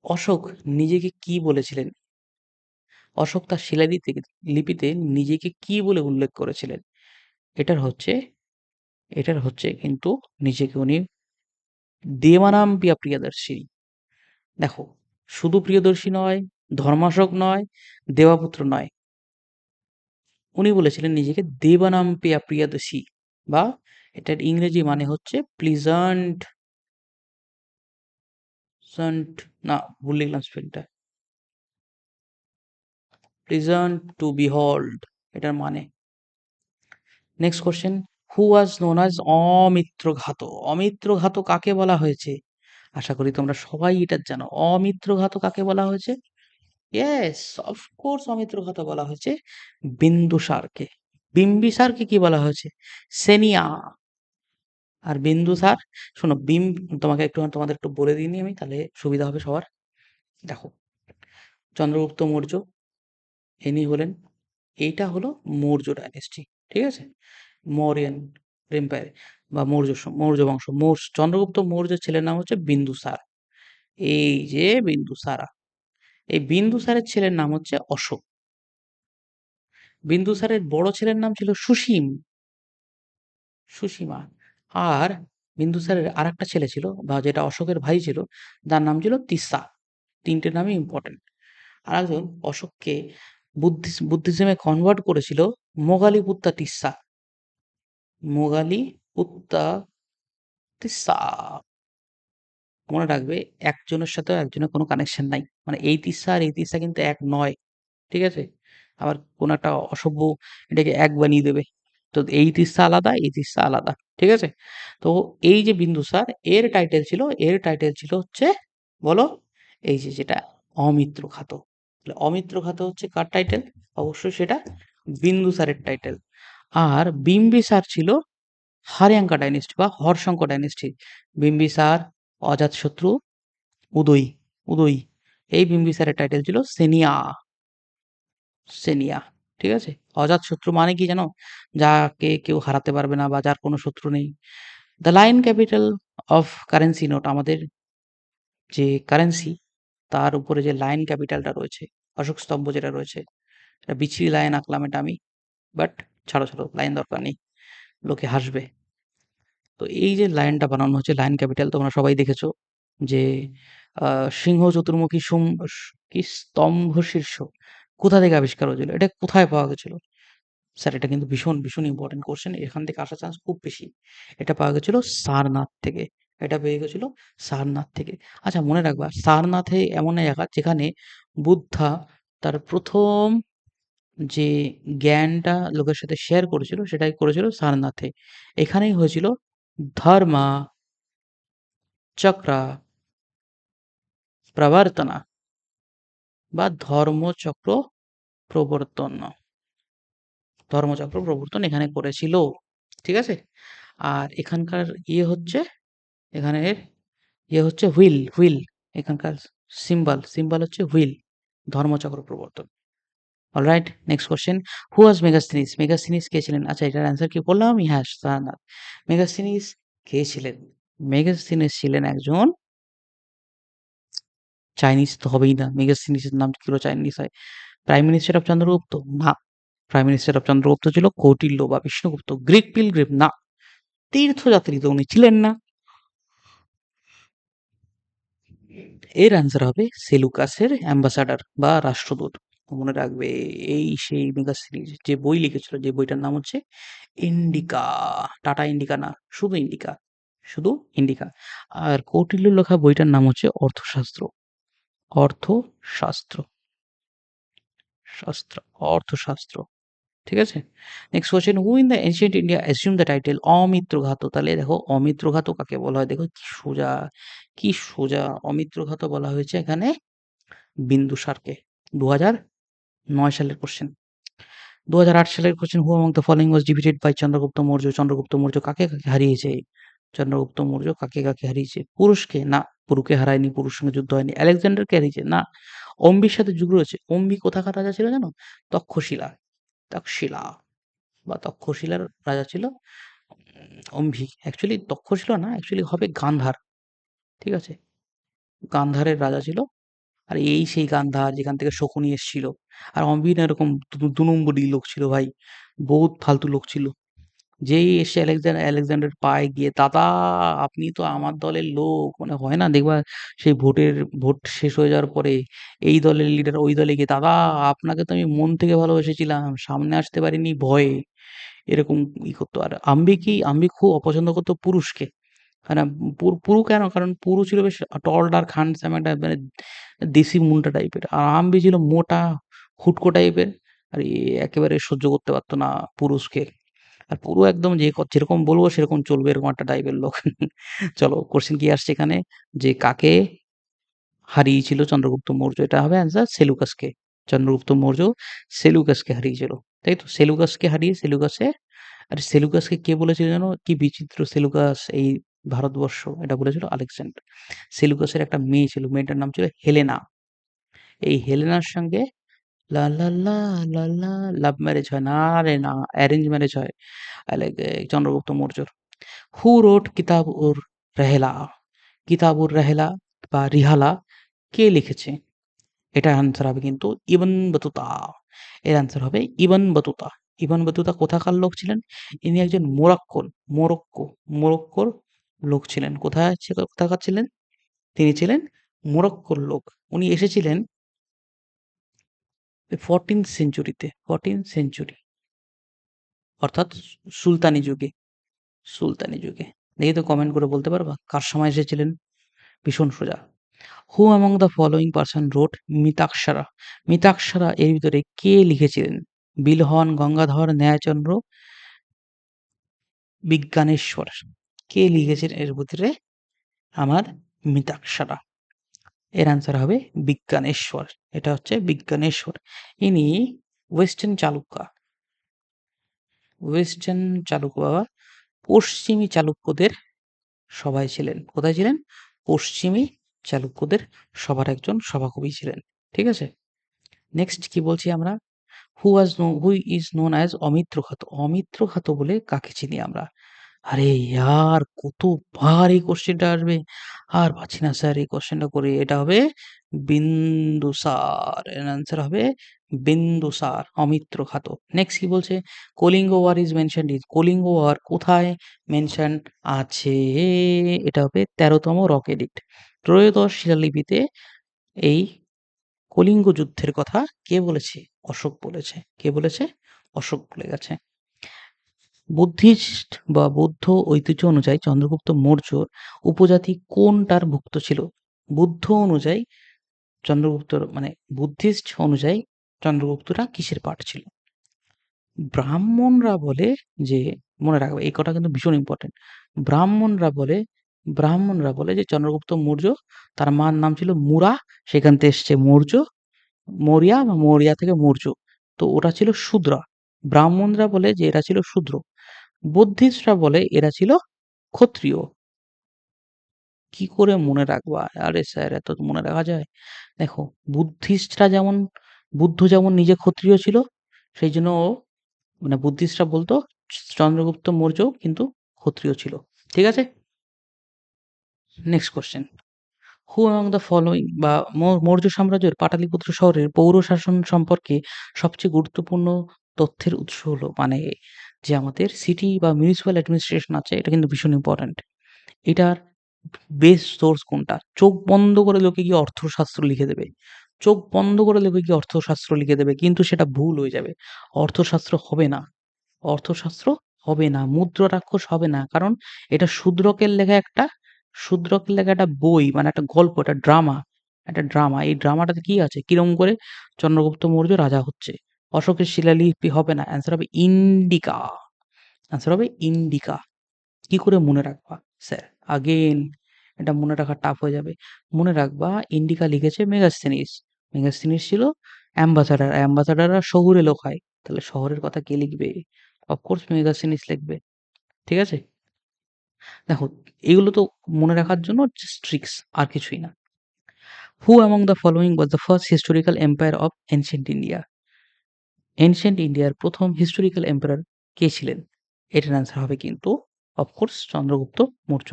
অশোক নিজেকে কি বলেছিলেন? অশোক তার লিপিতে নিজেকে কি বলে উল্লেখ করেছিলেন? এটার হচ্ছে এটার হচ্ছে কিন্তু নিজেকে উনি দেবানাম পিয়া প্রিয়দর্শিনী। দেখো, শুধু প্রিয়দর্শী নয়, ধর্মাশোক নয়, দেবাপুত্র নয়। উনি বলেছিলেন নিজেকে দেবানাম পিয়া প্রিয়দর্শী, বা এটার ইংরেজি মানে হচ্ছে প্লিজেন্ট সন্ট, না ভুল লিখলাম স্পেলটা। প্লিজেন্ট টু বিহল্ড এটার মানে। Next question. Who was known as Amitraghata? Amitraghata কাকে বলা হয়েছে? আশা করি তোমরা সবাই এটা জানো। অমিত্রঘাত কাকে বলা হয়েছে? ইয়েস, অফকোর্স অমিত্রঘাত বলা হয়েছে বিন্দুসারকে। বিম্বিসারকে কি বলা হয়েছে? সেনিয়া। আর বিন্দুসার, শোনো, তোমাদের একটু বলে দিইনি আমি, তাহলে সুবিধা হবে সবার। দেখো, চন্দ্রগুপ্ত মৌর্য, ইনি হলেন, এইটা হলো মৌর্য ডাইনেস্টি। ঠিক আছে? মৌরিয়ান এম্পায়ার বা মৌর্য বংশ। চন্দ্রগুপ্ত মৌর্যের ছেলের নাম হচ্ছে বিন্দুসার। এই যে বিন্দুসারা, এই বিন্দুসারের ছেলের নাম হচ্ছে অশোক। বিন্দুসারের বড় ছেলের নাম ছিল সুসীমা। আর বিন্দুসারের আর একটা ছেলে ছিল, বা যেটা অশোকের ভাই ছিল, তার নাম ছিল তিস্সা। তিনটে নামই ইম্পর্টেন্ট। আর একজন অশোককে বুদ্ধিজমে কনভার্ট করেছিল মোগালিপুত্তা তিস্সা। মোগালিপুত্তা তিস্সা। মনে রাখবে, একজনের সাথে একজনের কোনো কানেকশন নাই। মানে এই তিস্সা আর এই তিস্সা কিন্তু এক নয়। ঠিক আছে? আবার কোন একটা অসভ্য এটাকে এক বানিয়ে দেবে। তো এই তিস্সা আলাদা, এই তিস্সা আলাদা। ঠিক আছে? তো এই যে বিন্দুসার, এর টাইটেল ছিল হচ্ছে, বলো, এই যে যেটা অমিত্রঘাত। তাহলে অমিত্রঘাত হচ্ছে কার টাইটেল? অবশ্যই সেটা বিন্দুসারের টাইটেল। আর বিম্বিসার ছিল হারিয়াঙ্কা ডাইনেস্টি বা হর্ষঙ্ক ডাইনেস্টি। বিম্বিসার, অজাতশত্রু, উদয় উদয় এই বিম্বিসারের টাইটেল ছিল সেনিয়া। ঠিক আছে? অজাতশত্রু মানে কি জানো? যাকে কেউ হারাতে পারবে না বা যার কোনো শত্রু নেই। The line capital of currency note, আমাদের যে কারেন্সি, তার উপরে যে লাইন ক্যাপিটালটা রয়েছে, অশোক স্তম্ভ যেটা রয়েছে, একটা বিচ্ছিরি লাইন আঁকলাম এটা আমি, বাট ছাড়ো লাইন দরকার নেই, লোকে হাসবে। তো এই যে লাইনটা বানানো হচ্ছে লায়ন ক্যাপিটাল, তোমরা সবাই দেখেছো যে সিংহ চতুর্মুখী কি স্তম্ভ শীর্ষ কোথা থেকে আবিষ্কার হয়েছিল, এটা কোথায় পাওয়া গেছিল? স্যার এটা কিন্তু ভীষণ ভীষণ ইম্পর্টেন্ট কোশ্চেন, এখান থেকে আসার চান্স খুব বেশি। এটা পাওয়া গেছিল সারনাথ থেকে, এটা পেয়ে গেছিল সারনাথ থেকে। আচ্ছা মনে রাখবা, সারনাথে এমন এক জায়গা যেখানে বুদ্ধা তার প্রথম যে জ্ঞানটা লোকের সাথে শেয়ার করেছিল সেটাই করেছিল সারনাথে। এখানেই হয়েছিল ধর্মা চক্র প্রবর্তনা বা ধর্মচক্র প্রবর্তন এখানে করেছিল, ঠিক আছে? আর এখানকার হচ্ছে, এখানের হচ্ছে হুইল, এখানকার সিম্বল হচ্ছে হুইল, ধর্মচক্র প্রবর্তন। অলরাইট, নেক্সট কোশ্চেন, হু ওয়াজ মেগাস্থিনিস? মেগাস্থিনিস কে ছিলেন? আচ্ছা এটার অ্যান্সার কি বললাম? হ্যাঁ, সারনাথ। মেগাস্থিনিস কে ছিলেন? মেগাস্থিনিস ছিলেন একজন চাইনিজ তো হবেই না, মেগাস্থিনিসের নাম কি করে চাইনিজ হয়? Prime minister of Chandragupta? না। প্রাইম মিনিস্টার অফ চন্দ্রগুপ্ত ছিল কৌটিল্য বা বিষ্ণুগুপ্ত। Greek pilgrim? না। তীর্থযাত্রী তো উনি ছিলেন না। এর অ্যান্সার হবে সেলুকাসের অ্যাম্বাসাডার বা রাষ্ট্রদূত। মনে রাখবে, এই সেই মেগাস্থিনিস যে বই লিখেছিল, যে বইটার নাম হচ্ছে ইন্ডিকা। টাটা ইন্ডিকা না, শুধু ইন্ডিকা, শুধু ইন্ডিকা। আর কৌটিল্য লেখা বইটার নাম হচ্ছে অর্থশাস্ত্র, অর্থশাস্ত্র, শাস্ত্র, অর্থশাস্ত্র, ঠিক আছে? Next question, who in the ancient India assume the title Amitraghata? তাহলে দেখো অমিত্রঘাত কাকে বলা হয়, দেখো কি সোজা, কি সোজা। অমিত্রঘাত বলা হয়েছে এখানে বিন্দুসারকে। 2009 সালের কোশ্চেন। 2008 সালের question, who among the following was defeated by Chandragupta Maurya? Chandragupta Maurya কাকে কাকে হারিয়েছে? চন্দ্রগুপ্ত মৌর্য কাকে কাকে হারিয়েছে? পুরুষকে? না, পুরুকে হারায়নি, পুরুষ সঙ্গে যুদ্ধ হয়নি। আলেকজান্ডারকে হারিয়েছে? না। অম্বির সাথে যুগ রয়েছে। অম্বি কোথাকার রাজা ছিল জানো? তক্ষশিলা, তক্ষশিলা বা তক্ষশিলার রাজা ছিল অম্বি। অ্যাকচুয়ালি তক্ষশিলা না, অ্যাকচুয়ালি হবে গান্ধার, ঠিক আছে? গান্ধারের রাজা ছিল। আর এই সেই গান্ধার যেখান থেকে শকুনি এসেছিল। আর অম্বি না এরকম দু নম্বরই লোক ছিল ভাই, বহুত ফালতু লোক ছিল। যেই এসে আলেকজান্ডার পায়ে গিয়ে, দাদা আপনি তো আমার দলের লোক, মানে হয় না দেখবা সেই ভোট শেষ হয়ে যাওয়ার পরে এই দলের লিডার ওই দলে গিয়ে, দাদা আপনাকে তো আমি মন থেকে ভালোবেসেছিলাম, সামনে আসতে পারিনি ভয়ে, এরকম করতো। আর আম্বি খুব অপছন্দ করতো পুরুষকে। না, পুরু কেন? কারণ পুরু ছিল বেশ টল ডার্ক হ্যান্ডসাম, একটা মানে দেশি মুন্ডা টাইপের। আর আম্বি ছিল মোটা হুটকো টাইপের। আর একেবারে সহ্য করতে পারতো না পুরুষকে। আর পুরো একদম যেরকম বলবো সেরকম চলবে, এরকম একটা টাইপের লোক। চলো কোশ্চেন কি আসছে এখানে, যে কাকে হারিয়েছিল চন্দ্রগুপ্ত মৌর্য? এটা হবে অ্যান্সার সেলুকাসকে। চন্দ্রগুপ্ত মৌর্য সেলুকাসকে হারিয়েছিল, তাই তো? সেলুকাসকে হারিয়ে আরে সেলুকাসকে কে বলেছিল জানো? কি বিচিত্র সেলুকাস এই ভারতবর্ষ, এটা বলেছিল আলেকজান্ডার। সেলুকাসের একটা মেয়ে ছিল, মেয়েটার নাম ছিল হেলেনা। এই হেলেনার সঙ্গে লা লা লা লা লা লাভ ম্যারেজ হয় না, রে না, অ্যারেঞ্জ ম্যারেজ হয় চন্দ্রগুপ্ত মৌর্যর। হু রোট রেহেলা? কিতাব উর রেহেলা বা রিহালা কে লিখেছে? এটা আনসার হবে কিন্তু ইবন বতুতা। এর আনসার হবে ইবন বতুতা। ইবন বতুতা কোথাকার লোক ছিলেন? ইনি একজন মোরক্কোর লোক ছিলেন। কোথাকার ছিলেন? তিনি ছিলেন মোরক্কোর লোক। উনি এসেছিলেন 14th সেঞ্চুরিতে, 14th সেঞ্চুরি, অর্থাৎ সুলতানি যুগে, সুলতানি যুগে। দেখি তো কমেন্ট করে বলতে পারবা কার সময় এসেছিলেন? ভীষণ সোজা। Who among the following person wrote Mitakshara? Mitakshara এর ভিতরে কে লিখেছিলেন? বিলহন, গঙ্গাধর, ন্যায়চন্দ্র, বিজ্ঞানেশ্বর? কে লিখেছেন এর ভিতরে আমার মিতাক্ষরা? এর অ্যান্সার হবে বিজ্ঞানেশ্বর। এটা হচ্ছে বিজ্ঞানেশ্বর। ইনি ওয়েস্টার্ন চালুক্য, ওয়েস্টার্ন চালুক্য বাবা, পশ্চিমী চালুক্যদের সভায় ছিলেন। কোথায় ছিলেন? পশ্চিমী চালুক্যদের সবার একজন সভাকবি ছিলেন, ঠিক আছে? নেক্সট কি বলছি আমরা? হু ইজ নোন অ্যাজ অমিত্র খাত? অমিত্র খাত বলে কাকে চিনি আমরা? আরে ইয়ার কতবার এই কোশ্চেনটা আসবে, আর পাচ্ছি না স্যার এই কোশ্চেনটা করে। এটা হবে বিন্দুসার। এর অ্যান্সার হবে বিন্দুসার অমিত্র ঘাতক। নেক্সট কি বলছে, Kalinga war is mentioned is, Kalinga war কোথায় মেনশন আছে, এটা হবে 13তম রক এডিক্ট। ত্রয়োদশ শিলালিপিতে এই কলিঙ্গ যুদ্ধের কথা কে বলেছে, অশোক বলেছে। কে বলেছে, অশোক বলে গেছে। বুদ্ধিস্ট বা বৌদ্ধ ঐতিহ্য অনুযায়ী চন্দ্রগুপ্ত মৌর্য উপজাতি কোনটার ভুক্ত ছিল? বুদ্ধ অনুযায়ী চন্দ্রগুপ্তর মানে বুদ্ধিস্ট অনুযায়ী চন্দ্রগুপ্তরা কিসের পার্ট ছিল? ব্রাহ্মণরা বলে যে, মনে রাখবে এই কথা কিন্তু ভীষণ ইম্পর্টেন্ট। ব্রাহ্মণরা বলে যে চন্দ্রগুপ্ত মৌর্য, তার মার নাম ছিল মুরা, সেখান থেকে এসছে মৌর্য, মৌরিয়া বা মৌরিয়া থেকে মৌর্য। তো ওরা ছিল শূদ্র। ব্রাহ্মণরা বলে যে এরা ছিল শূদ্র। বুদ্ধিস্টরা বলে এরা ছিল ক্ষত্রিয়। কি করে মনে রাখবা? আরে স্যার, এত মনে রাখা যায়? দেখো, বুদ্ধিস্টরা যেমন, বুদ্ধ যেমন নিজে ক্ষত্রিয় ছিল, সেই জন্য মানে বুদ্ধিস্টরা বলতো চন্দ্রগুপ্ত মৌর্য কিন্তু ক্ষত্রিয় ছিল। ঠিক আছে, next question. Who among the following বা মৌর্য সাম্রাজ্যের পাটালিপুত্র শহরের পৌর শাসন সম্পর্কে সবচেয়ে গুরুত্বপূর্ণ তথ্যের উৎস হলো, মানে যে আমাদের সিটি বা মিউনিসিপ্যাল অ্যাডমিনিস্ট্রেশন আছে, এটা কিন্তু ভীষণ ইম্পর্ট্যান্ট। এটার বেস্ট সোর্স কোনটা? চোখ বন্ধ করে লোকে গিয়ে অর্থশাস্ত্র লিখে দেবে, চোখ বন্ধ করে লোকে গিয়ে অর্থশাস্ত্র লিখে দেবে, কিন্তু সেটা ভুল হয়ে যাবে। অর্থশাস্ত্র হবে না, অর্থশাস্ত্র হবে না, মুদ্রা রাক্ষস হবে না, কারণ এটা শূদ্রকের লেখা একটা বই, মানে একটা গল্প, একটা ড্রামা। এই ড্রামাটাতে কি আছে, কিরম করে চন্দ্রগুপ্ত মৌর্য রাজা হচ্ছে। অশোকের শিলালিপি হবে না, অ্যান্সার হবে ইন্ডিকা, অ্যান্সার হবে ইন্ডিকা। কি করে মনে রাখবা স্যার? আগেন এটা মনে রাখা টাফ হয়ে যাবে। মনে রাখবা ইন্ডিকা লিখেছে মেগাস্থেনিস। মেগাস্থেনিস ছিল অ্যাম্বাসাডার, অ্যাম্বাসাডাররা শহুরে লোক হয়, তাহলে শহরের কথা কে লিখবে? অফকোর্স মেগাস্থেনিস লিখবে। ঠিক আছে, দেখো এগুলো তো মনে রাখার জন্য জাস্ট ট্রিক্স, আর কিছুই না। হু among the following was the first historical empire of ancient India? Ancient ইন্ডিয়ার প্রথম হিস্টোরিক্যাল এম্পায়ার কে ছিলেন? এটার অ্যান্সার হবে কিন্তু অফকোর্স চন্দ্রগুপ্ত মৌর্য।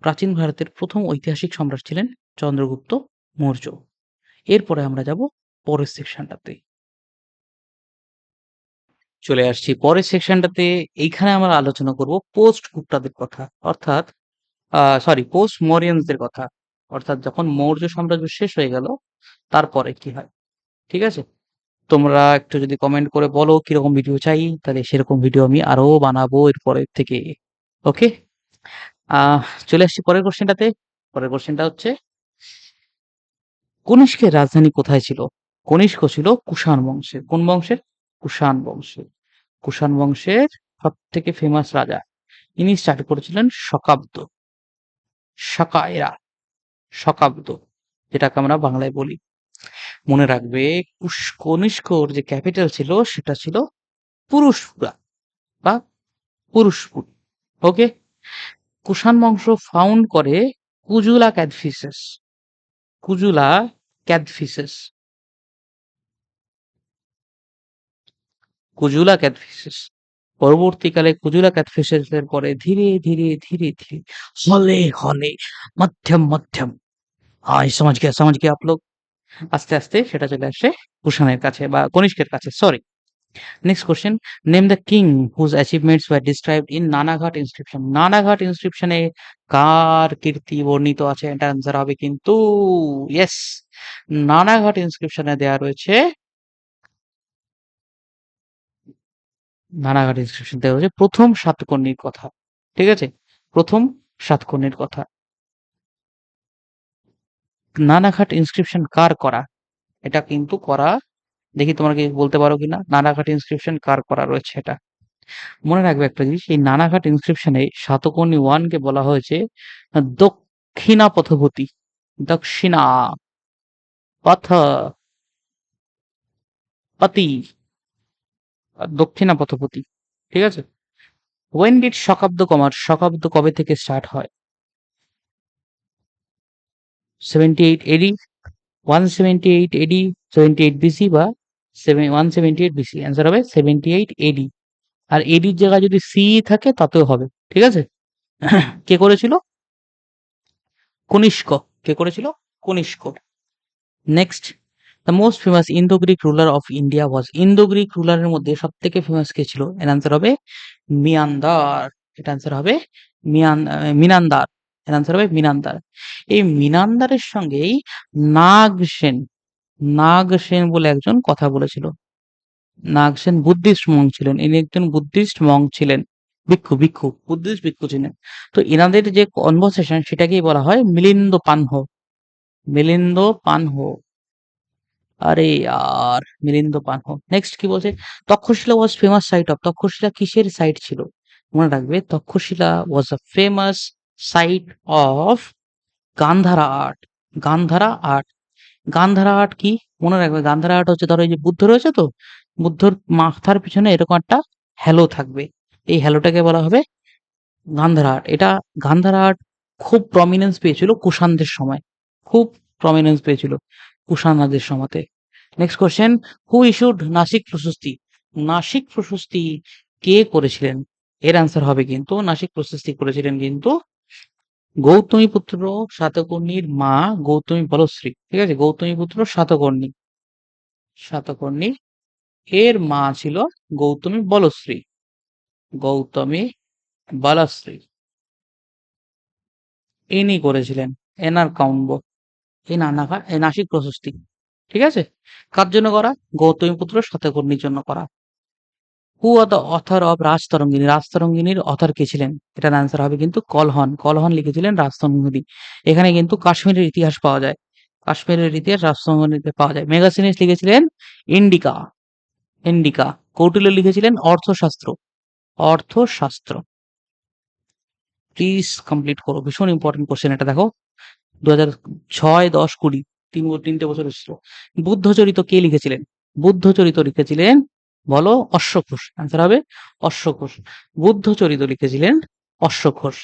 প্রাচীন ভারতের প্রথম ঐতিহাসিক সম্রাট ছিলেন চন্দ্রগুপ্ত মৌর্য। এরপরে আমরা যাব পরের সেকশনটাতে। চলে আসছি পরের সেকশনটাতে। এইখানে আমরা আলোচনা করব পোস্ট গুপ্তাদের কথা, অর্থাৎ পোস্ট মৌরিয়ানদের কথা, অর্থাৎ যখন মৌর্য সাম্রাজ্য শেষ হয়ে গেল তারপরে কি হয়। ঠিক আছে, তোমরা একটু যদি কমেন্ট করে বলো কিরকম ভিডিও চাই, তাহলে সেরকম ভিডিও আমি আরো বানাবো এরপরের থেকে। ওকে, চলে আসছি পরের কোশ্চেনটাতে। পরের কোশ্চেনটা হচ্ছে, কনিষ্কের রাজধানী কোথায় ছিল? কনিষ্ক ছিল কুষাণ বংশের। কোন বংশের? কুষাণ বংশের। কুষাণ বংশের সব থেকে ফেমাস রাজা, ইনি স্টার্ট করেছিলেন শকাব্দ, শকায়রা, শকাব্দ, যেটাকে আমরা বাংলায় বলি। মনে রাখবে কনিষ্কর যে ক্যাপিটাল ছিল সেটা ছিল পুরুষপুরা বা পুরুষপুর। ওকে, কুষাণ বংশ ফাউন্ড করে কুজুলা ক্যাডফিসেস, কুজুলা ক্যাডফিসেস, কুজুলা ক্যাডফিসেস। পরবর্তীকালে কুজুলা ক্যাডফিসেসের পরে ধীরে ধীরে ধীরে ধীরে হলে হলে মধ্যম মধ্যম সমাজ কে आप लोग, আস্তে আস্তে সেটা চলে আসে কুষাণের কাছে বা কনিষ্কের কাছে। Sorry, next question. Name the king whose achievements were described in Nanaghat inscription. Nanaghat ইনস্ক্রিপশনে কার কীর্তি বর্ণিত আছে? এটা আনসার হবে কিন্তু ইয়েস, নানাঘাট ইনস্ক্রিপশনে দেওয়া রয়েছে, নানাঘাট ইনস্ক্রিপশন দেওয়া রয়েছে প্রথম সাতকর্ণীর কথা। ঠিক আছে, প্রথম সাতকর্ণীর কথা। নানাঘাট ইনস্ক্রিপশন কার করা? এটা কিন্তু করা, দেখি তোমরা কি বলতে পারো কিনা, নানাঘাট ইনস্ক্রিপশন কার করা রয়েছে এটা। মনে রাখবে একটা জিনিস, এই নানাঘাট ইনস্ক্রিপশনে সাতকর্ণী ওয়ানকে বলা হয়েছে দক্ষিণা পথবতী, দক্ষিণা পথ পতি, দক্ষিণা পথবতী। ঠিক আছে, ওয়েন ডিড শকাব্দ কমার, শকাব্দ কবে থেকে স্টার্ট হয়? 78 এডি, 178 এডি, 78 বিসি বা 178 বিসি। অ্যান্সার হবে 78 এডি। আর এডির জায়গায় যদি সি থাকে তাতেও হবে। ঠিক আছে, কে করেছিল? কনিষ্ক। কে করেছিল? Kanishka. Next, the most famous Indo Greek ruler of India was, Indo Greek রুলারের মধ্যে সব থেকে ফেমাস কে ছিল? এর আনসার হবে মিয়ান্দার। এটা আনসার হবে মিনান্দার। এর আনসার হবে মিনান্দার। এই মিনান্দারের সঙ্গেই নাগসেন, নাগসেন বলে একজন কথা বলেছিল। নাগসেন বুদ্ধিস্ট মঙ্ক ছিলেন, ইনি একজন বুদ্ধিস্ট মঙ্ক ছিলেন, ভিক্ষু ভিক্ষু বুদ্ধিস্ট ভিক্ষু ছিলেন। তো এনাদের যে কনভারসেশন সেটাকেই বলা হয় মিলিন্দ পানহ, মিলিন্দ পানহ। আরে यार মিলিন্দ পানহ। নেক্সট কি বলছে? Taxila was famous site of, Taxila কিসের সাইট ছিল? মনে রাখবে Taxila was a famous site of Gandhara art, Gandhara art. Gandhara art কি? মনে রাখবে গান্ধারা আর্ট হচ্ছে, ধরো এই যে বুদ্ধ রয়েছে তো, বুদ্ধর মাথার পিছনে এরকম একটা হ্যালো থাকবে, এই হ্যালোটাকে বলা হবে গান্ধারা আর্ট। এটা গান্ধারা আর্ট খুব প্রমিনেন্স পেয়েছিল কুষাণদের সময়, খুব প্রমিনেন্স পেয়েছিল কুষাণদের সময়তে। নেক্সট কোশ্চেন, হু ইস্যুড নাসিক প্রশস্তি, নাসিক প্রশস্তি কে করেছিলেন? এর আনসার হবে কিন্তু নাসিক প্রশস্তি করেছিলেন কিন্তু গৌতমীপুত্র সাতকর্ণীর মা গৌতমী বলশ্রী। ঠিক আছে, গৌতমীপুত্র সাতকর্ণী, সাতকর্ণী এর মা ছিল গৌতমী বলশ্রী, গৌতমী বালাশ্রী, ইনি করেছিলেন। এনার কাউন্ট এই নাসিক প্রশস্তি। ঠিক আছে, কার জন্য করা? গৌতমীপুত্র সাতকর্ণীর জন্য করা। Who are the author of Rajatarangini, রাজতরঙ্গিনীর অথর কে ছিলেন? এটার আনসার হবে কিন্তু কলহন, কলহন লিখেছিলেন রাজতরঙ্গিনী। এখানে কিন্তু কাশ্মীরের ইতিহাস পাওয়া যায়, কাশ্মীরের ইতিহাস রাজতরঙ্গিনীতে পাওয়া যায়। মেগাসিনিস লিখেছিলেন ইন্ডিকা, ইন্ডিকা। কৌটিল্য লিখেছিলেন অর্থশাস্ত্র, অর্থশাস্ত্র। প্লিজ কমপ্লিট করো, ভীষণ ইম্পর্টেন্ট কোশ্চেন এটা। দেখো 2006, 10, 20 তিনটে বছর এসেছিল। বুদ্ধচরিত কে লিখেছিলেন? বুদ্ধচরিত লিখেছিলেন, বলো, অশ্বঘোষ। আনসার হবে অশ্বঘোষ। বুদ্ধচরিত লিখেছিলেন অশ্বঘোষ।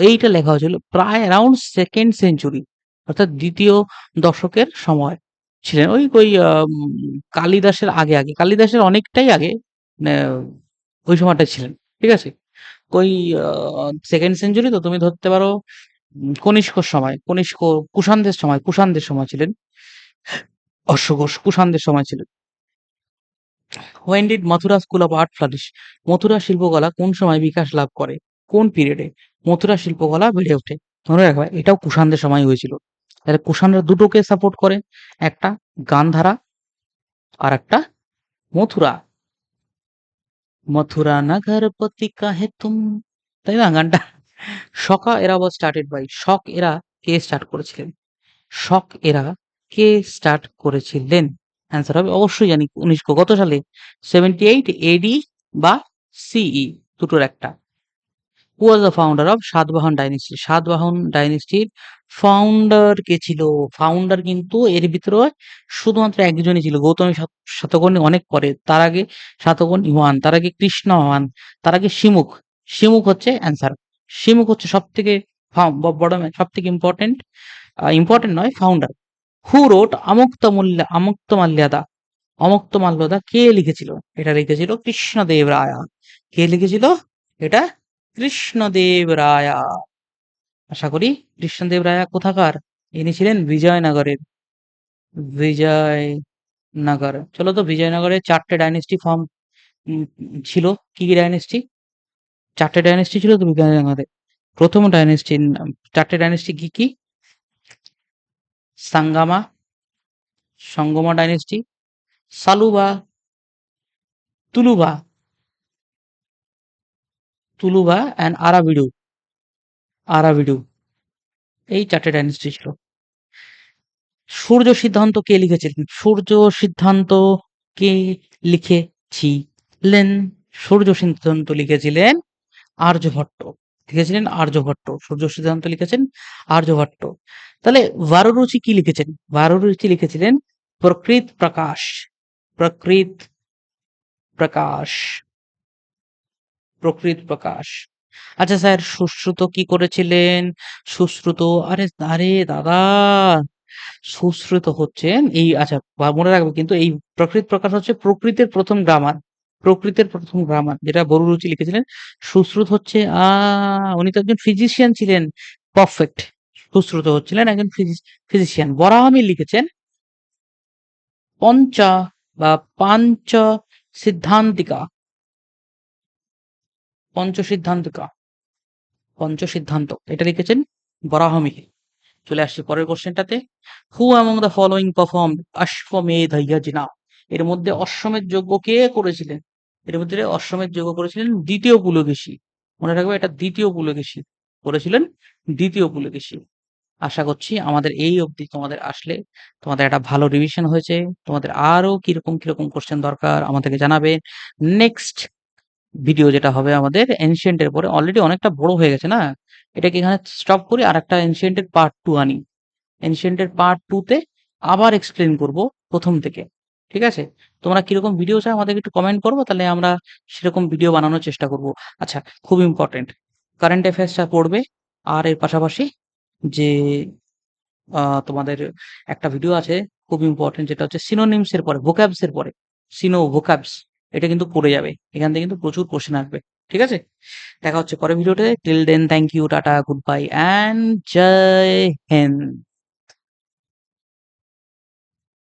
এইটা লেখা হয়েছিল প্রায় অ্যারাউন্ড সেকেন্ড সেঞ্চুরি, অর্থাৎ দ্বিতীয় দশকের সময় ছিলেন। ওই ওই কালিদাসের আগে আগে, কালিদাসের অনেকটাই আগে, আহ, ওই সময়টা ছিলেন। ঠিক আছে, ওই সেকেন্ড সেঞ্চুরি তো তুমি ধরতে পারো কনিষ্কর সময়, কনিষ্ক কুষাণদের সময়, কুষাণদের সময় ছিলেন অশ্বঘোষ, কুষাণদের সময় ছিলেন। When did Mathura school of art flourish, Mathura শিল্পকলা কোন সময় বিকাশ লাভ করে? কোন পিরিয়ডে মথুরা শিল্পকলা বেড়ে ওঠে? মনে রাখবা এটাও কুষাণদের সময় হয়েছিল। তাহলে কুষাণরা দুটোকে সাপোর্ট করে, একটা গান্ধারা আর একটা মথুরা। মথুরা নগর পতি কাহে তুম, তাই না গানটা? শকা এরা ওয়াজ স্টার্টেড বাই, শক এরা কে স্টার্ট করেছিলেন? শক এরা কে স্টার্ট করেছিলেন? অ্যান্সার হবে অবশ্যই জানি, কত সালে? 78 এডি বা সিই, দুটোর একটা। Who was the founder of Satavahana dynasty, Satavahana ডাইনেস্টির ফাউন্ডার কে ছিল? ফাউন্ডার কিন্তু এর ভিতরে শুধুমাত্র একজনই ছিল, গৌতমী সাতকর্ণী অনেক পরে। তার আগে সাতকর্ণী হন, তার আগে কৃষ্ণ হন, তার আগে শিমুখ, শিমুখ হচ্ছে অ্যান্সার। শিমুখ হচ্ছে সব থেকে বড়, সব থেকে ইম্পর্টেন্ট, ইম্পর্টেন্ট নয়, ফাউন্ডার। হু রোট আমুক্তমাল্যদা, অমুক্তমাল্যদা কে লিখেছিল? এটা লিখেছিল কৃষ্ণদেব রায়া। কে লিখেছিল এটা? কৃষ্ণদেব রায়া। আশা করি কৃষ্ণদেব রায়া কোথাকার? ইনি ছিলেন বিজয়নগরের, বিজয়নগর। চলো তো বিজয়নগরের 4টে ডাইনেস্টি ফর্ম ছিল। কি কি ডাইনেস্টি? 4টে ডাইনেস্টি ছিল তো বিজয়নগরে। প্রথম ডাইনেস্টি, 4টে ডাইনেস্টি কি কি? সাঙ্গামা, সঙ্গমা ডাইনেস্টি, সালুবা, তুলুবা, তুলুবা অ্যান্ড আরাবিডু, আরাবিডু। এই 4টে ডাইনেস্টি ছিল। সূর্য সিদ্ধান্ত কে লিখেছিলেন? সূর্য সিদ্ধান্ত কে লিখেছিলেন? সূর্য সিদ্ধান্ত লিখেছিলেন আর্যভট্ট, লিখেছিলেন আর্যভট্ট। সূর্য সিদ্ধান্ত লিখেছেন আর্যভট্ট। তাহলে বারুরুচি কি লিখেছেন? বারুরুচি লিখেছিলেন প্রকৃত প্রকাশ, প্রকৃত প্রকাশ, প্রকৃত প্রকাশ। আচ্ছা স্যার, সুশ্রুত কি করেছিলেন? সুশ্রুত, আরে আরে দাদা, সুশ্রুত হচ্ছেন এই, আচ্ছা মনে রাখবে কিন্তু এই প্রকৃত প্রকাশ হচ্ছে প্রকৃতের প্রথম গ্রামার, প্রকৃতের প্রথম গ্রামার যেটা বরুরুচি লিখেছিলেন। সুশ্রুত হচ্ছে উনি তো একজন ফিজিশিয়ান ছিলেন, পারফেক্ট। সুশ্রুত হচ্ছিলেন একজন ফিজিশিয়ান। বরাহমির লিখেছেন পঞ্চা বা পাঞ্চ সিদ্ধান্তিকা, পঞ্চসিদ্ধান্তিকা, পঞ্চসিদ্ধান্ত এটা লিখেছেন বরাহমিহির। চলে আসছি পরের কোশ্চেনটাতে। Who among the following perform Ashvamedha yajna? এর মধ্যে অশ্বমেধ যজ্ঞ কে করেছিলেন? এর মধ্যে অশ্বমেধ যজ্ঞ করেছিলেন দ্বিতীয় পুলকেশী। মনে রাখবে এটা দ্বিতীয় পুলকেশী করেছিলেন, দ্বিতীয় পুলকেশী। আশা করছি আমাদের এই অবধি তোমাদের আসলে তোমাদের একটা ভালো রিভিশন হয়েছে। তোমাদের আরো কিরকম কিরকম কোশ্চেন দরকার আমাদেরকে জানাবে। নেক্সট ভিডিও যেটা হবে আমাদের এনশিয়েন্ট এর পরে, অলরেডি অনেকটা বড় হয়ে গেছে না, এটাকে এখানে স্টপ করি আর একটা এনশিয়েন্ট এর পার্ট 2 আনি। এনশিয়েন্ট এর পার্ট 2 তে আবার এক্সপ্লেন করব প্রথম থেকে। ঠিক আছে? তোমরা কিরকম ভিডিও চাও আমাদেরকে একটু কমেন্ট করবো, তাহলে আমরা সেরকম ভিডিও বানানোর চেষ্টা করব। আচ্ছা, খুব ইম্পর্টেন্ট কারেন্ট অ্যাফেয়ার্সটা পড়বে, আর এর পাশাপাশি যে তোমাদের একটা ভিডিও আছে খুব ইম্পর্টেন্ট, যেটা হচ্ছে সিনোনিমস এর পরে ভোক্যাবস এর পরে, সিনো ভোক্যাবস, এটা কিন্তু পড়ে যাবে। এখান থেকে কিন্তু প্রচুর কোশ্চেন আসবে। ঠিক আছে? দেখা হচ্ছে পরের ভিডিওতে। Till then thank you, tata, goodbye and Jai Hind.